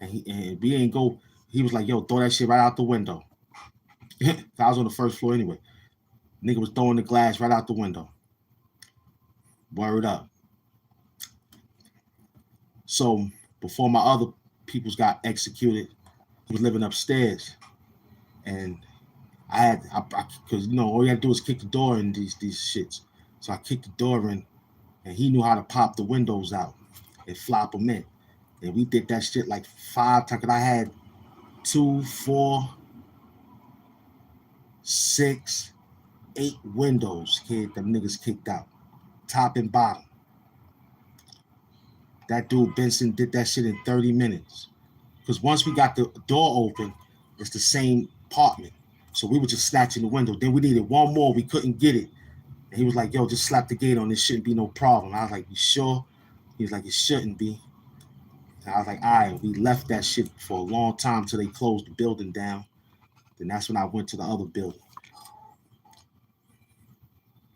And we ain't go. He was like, yo, throw that shit right out the window. I was on the first floor anyway. Nigga was throwing the glass right out the window. Word up. So before my other peoples got executed, he was living upstairs. And because all you had to do is kick the door in these shits. So I kicked the door in, and he knew how to pop the windows out and flop them in. And we did that shit like 5 times. I had 2, 4, 6, 8 windows, kid. Them niggas kicked out, top and bottom. That dude Benson did that shit in 30 minutes. Because once we got the door open, it's the same apartment. So we were just snatching the window. Then we needed one more. We couldn't get it. And he was like, yo, just slap the gate on. This shouldn't be no problem. I was like, you sure? He was like, it shouldn't be. And I was like, all right. We left that shit for a long time till they closed the building down. Then that's when I went to the other building.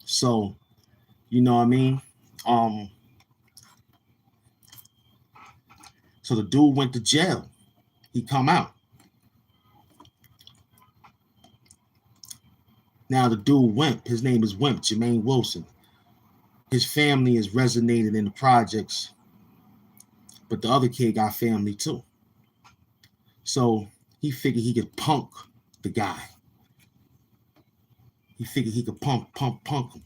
So, you know what I mean? So the dude went to jail. He come out. Now the dude Wimp, his name is Wimp, Jermaine Wilson. His family is resonated in the projects, but the other kid got family too. So he figured he could punk the guy. He figured he could punk him.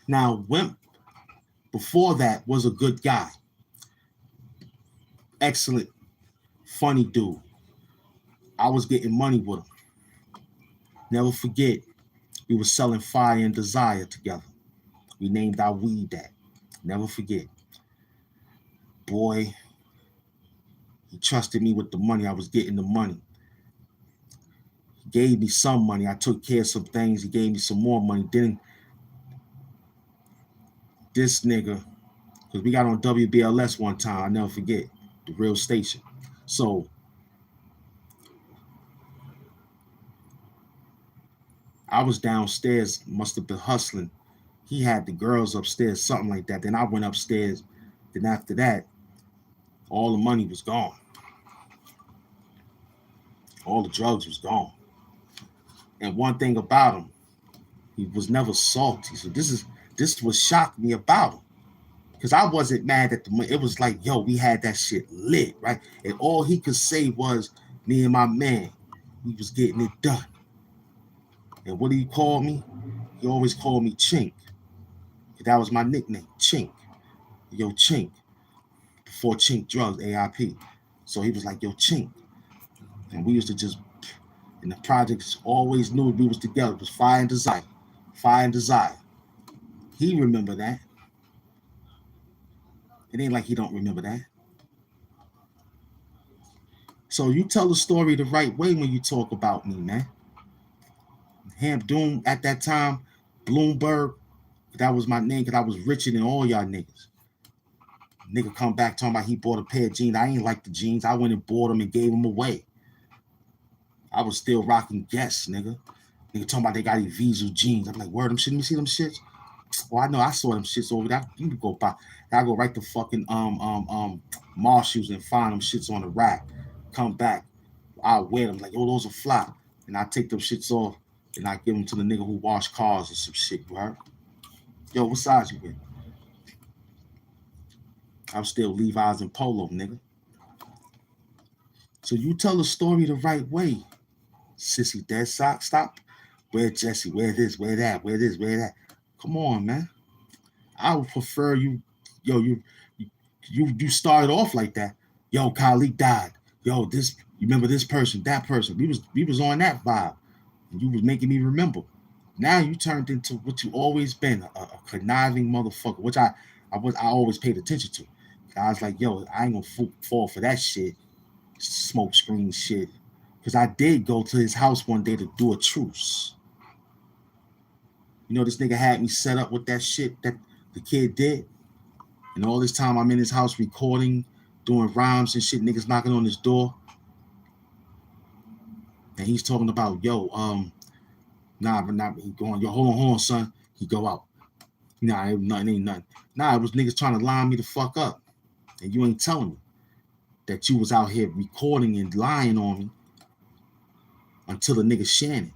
Now Wimp, before that, was a good guy. Excellent, funny dude. I was getting money with him. Never forget, we were selling Fire and Desire together. We named our weed that. Never forget. Boy, he trusted me with the money. I was getting the money. He gave me some money. I took care of some things. He gave me some more money. Then this nigga, because we got on WBLS one time, I'll never forget, the real station. So I was downstairs, must have been hustling. He had the girls upstairs, something like that. Then I went upstairs. Then after that, all the money was gone. All the drugs was gone. And one thing about him, he was never salty. So this what shocked me about him. Because I wasn't mad at the money. It was like, yo, we had that shit lit, right? And all he could say was, me and my man, we was getting it done. And what did he call me? He always called me Chink. That was my nickname, Chink. Yo, Chink. Before Chink Drugs, AIP. So he was like, yo, Chink. And we used to just, and the projects always knew we was together. It was Fire and Desire. Fire and Desire. He remember that. It ain't like he don't remember that. So you tell the story the right way when you talk about me, man. HAMP Doom at that time, Bloomberg, that was my name because I was richer than all y'all niggas. Nigga come back talking about he bought a pair of jeans. I ain't like the jeans. I went and bought them and gave them away. I was still rocking Guess, nigga. Nigga talking about they got these Vizu jeans. I'm like, word, them shit, let me see them shits. Well, I know I saw them shits over there. You can go buy. I go right to fucking Marshalls and find them shits on the rack. Come back. I'll wear them. Like, oh, those are fly. And I take them shits off and I give them to the nigga who wash cars or some shit, you heard? Yo, what size you with? I'm still Levi's and Polo, nigga. So you tell the story the right way. Sissy, dead sock, stop. Where Jesse? Where this? Where that? Where this? Where that? Come on, man. I would prefer you, yo, you started off like that. Yo, Khalid died. Yo, this, you remember this person, that person. We was on that vibe. And you was making me remember. Now you turned into what you always been, a conniving motherfucker, which I always paid attention to. I was like, yo, I ain't gonna fall for that shit, smoke screen shit. Because I did go to his house one day to do a truce. You know, this nigga had me set up with that shit that the kid did. And all this time I'm in his house recording, doing rhymes and shit, niggas knocking on his door. And he's talking about, yo, he going, yo, hold on, son. He go out. Nah, ain't nothing. Nah, it was niggas trying to line me the fuck up. And you ain't telling me that you was out here recording and lying on me until the nigga Shannon.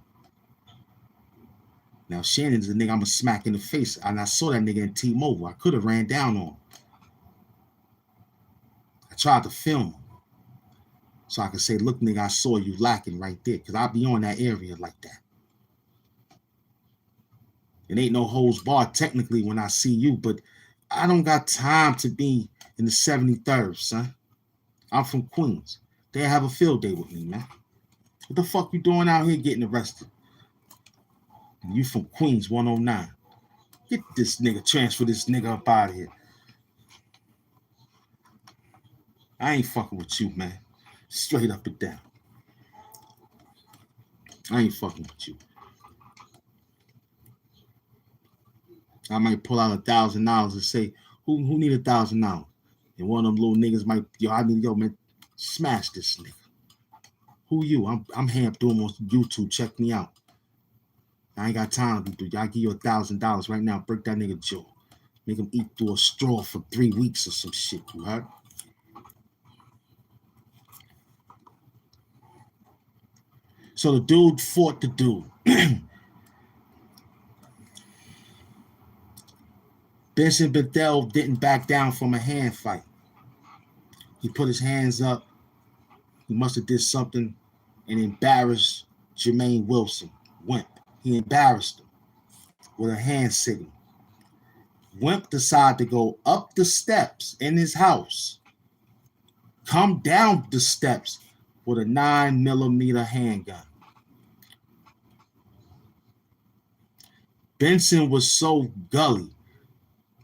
Now, Shannon's the nigga I'm going to smack in the face. And I saw that nigga in T-Mobile. I could have ran down on him. I tried to film him so I could say, look, nigga, I saw you lacking right there. Because I be on that area like that. It ain't no holds barred technically when I see you, but I don't got time to be in the 73rd, son. I'm from Queens. They have a field day with me, man. What the fuck you doing out here getting arrested? And you from Queens 109. Get this nigga, transfer this nigga up out of here. I ain't fucking with you, man. Straight up and down. I ain't fucking with you. I might pull out $1,000 and say, who need $1,000? And one of them little niggas might, yo, man, smash this nigga. Who you? I'm HAMP doing on YouTube. Check me out. I ain't got time to do. Y'all give you $1,000 right now. Break that nigga jaw. Make him eat through a straw for 3 weeks or some shit. You heard? So the dude fought the dude. Benson Bethel didn't back down from a hand fight. He put his hands up. He must have did something and embarrassed Jermaine Wilson. Wimp. He embarrassed him with a hand signal. Wimp decided to go up the steps in his house, come down the steps with a 9mm handgun. Benson was so gully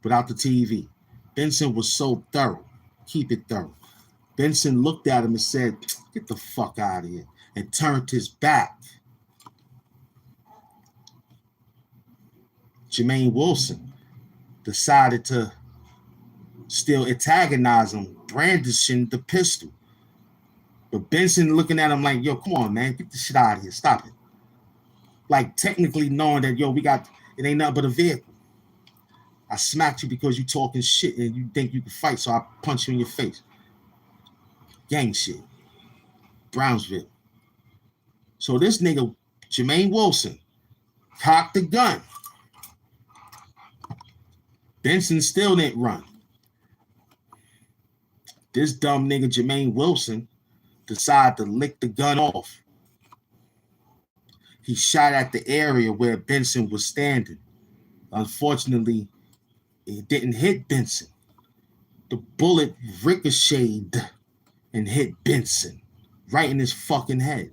without the TV. Benson was so thorough. Keep it thorough. Benson looked at him and said, get the fuck out of here, and turned his back. Jermaine Wilson decided to still antagonize him, brandishing the pistol. But Benson looking at him like, yo, come on, man, get the shit out of here. Stop it. Like technically knowing that, yo, it ain't nothing but a vehicle. I smacked you because you talking shit and you think you can fight, so I punch you in your face. Gang shit. Brownsville. So this nigga, Jermaine Wilson, cocked the gun. Benson still didn't run. This dumb nigga, Jermaine Wilson, decided to lick the gun off. He shot at the area where Benson was standing. Unfortunately, it didn't hit Benson. The bullet ricocheted and hit Benson right in his fucking head.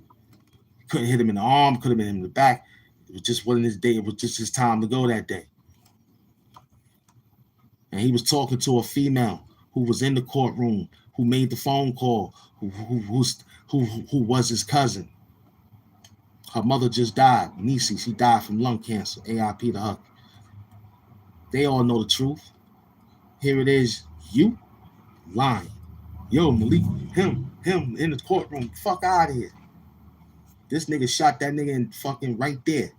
Couldn't hit him in the arm, couldn't hit him in the back. It was just wasn't his day. It was just his time to go that day. And he was talking to a female who was in the courtroom, who made the phone call, who was his cousin. Her mother just died. Nisi, she died from lung cancer. AIP to her. They all know the truth. Here it is, you lying. Yo, Malik, him in the courtroom. Fuck out of here. This nigga shot that nigga in fucking right there.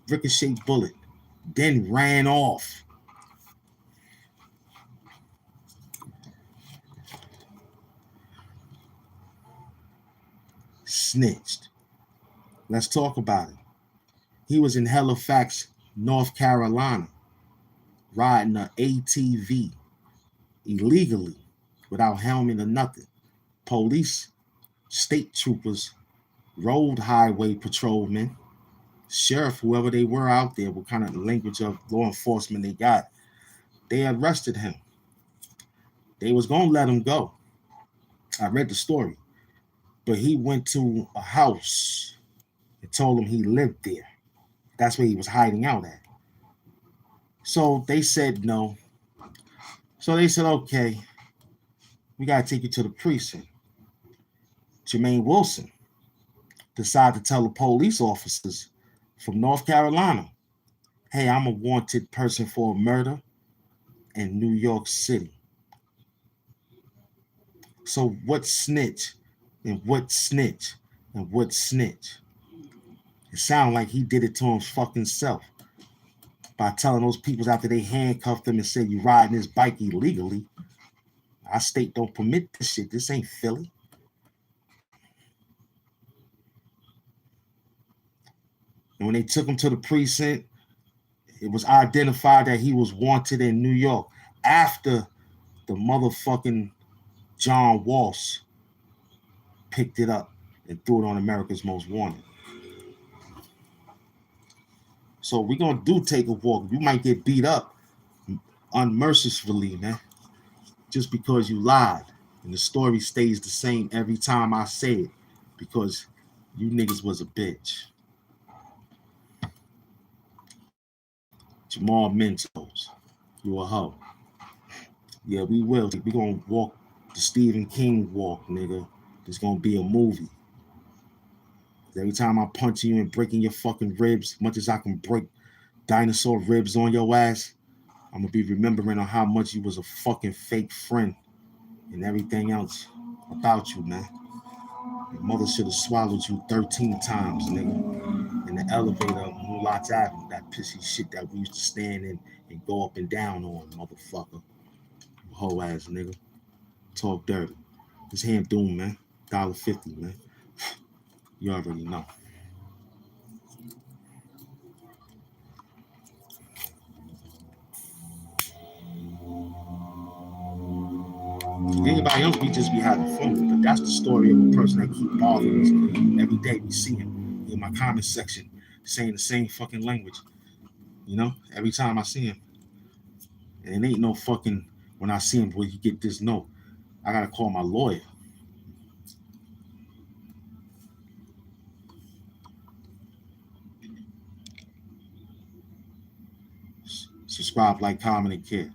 Ricochet bullet. Then ran off. Snitched. Let's talk about it. He was in Halifax, North Carolina, riding an ATV illegally without helmet or nothing. Police, state troopers, road highway patrolmen, sheriff, whoever they were out there, what kind of language of law enforcement they got, they arrested him. They was gonna let him go. I read the story, but he went to a house and told him he lived there. That's where he was hiding out at. So they said no. So they said, okay, we gotta take you to the precinct. Jermaine Wilson decided to tell the police officers from North Carolina, hey, I'm a wanted person for a murder in New York City. So what snitch and what snitch and what snitch? It sounded like he did it to his fucking self by telling those people after they handcuffed him and said, you riding this bike illegally. Our state don't permit this shit. This ain't Philly. And when they took him to the precinct, it was identified that he was wanted in New York after the motherfucking John Walsh picked it up and threw it on America's Most Wanted. So we're going to take a walk. You might get beat up unmercifully, man, just because you lied. And the story stays the same every time I say it, because you niggas was a bitch. Jamal Mentos, you a hoe. Yeah, we will. We gonna walk the Stephen King walk, nigga. It's gonna be a movie. Every time I punch you and breaking your fucking ribs, much as I can break dinosaur ribs on your ass, I'm gonna be remembering on how much you was a fucking fake friend and everything else about you, man. Your mother should have swallowed you 13 times, nigga. In the elevator of Mulat's Avenue, that pissy shit that we used to stand in and go up and down on, motherfucker. You hoe ass nigga. Talk dirty. This HAMP Doom, man. $1.50, man. You already know. Anybody else, we just be having fun with, but that's the story of a person that keep bothering us. Every day we see him in my comment section saying the same fucking language. You know, every time I see him. And it ain't no fucking, when I see him, where you get this note, I gotta call my lawyer. Subscribe, like, comment, and care.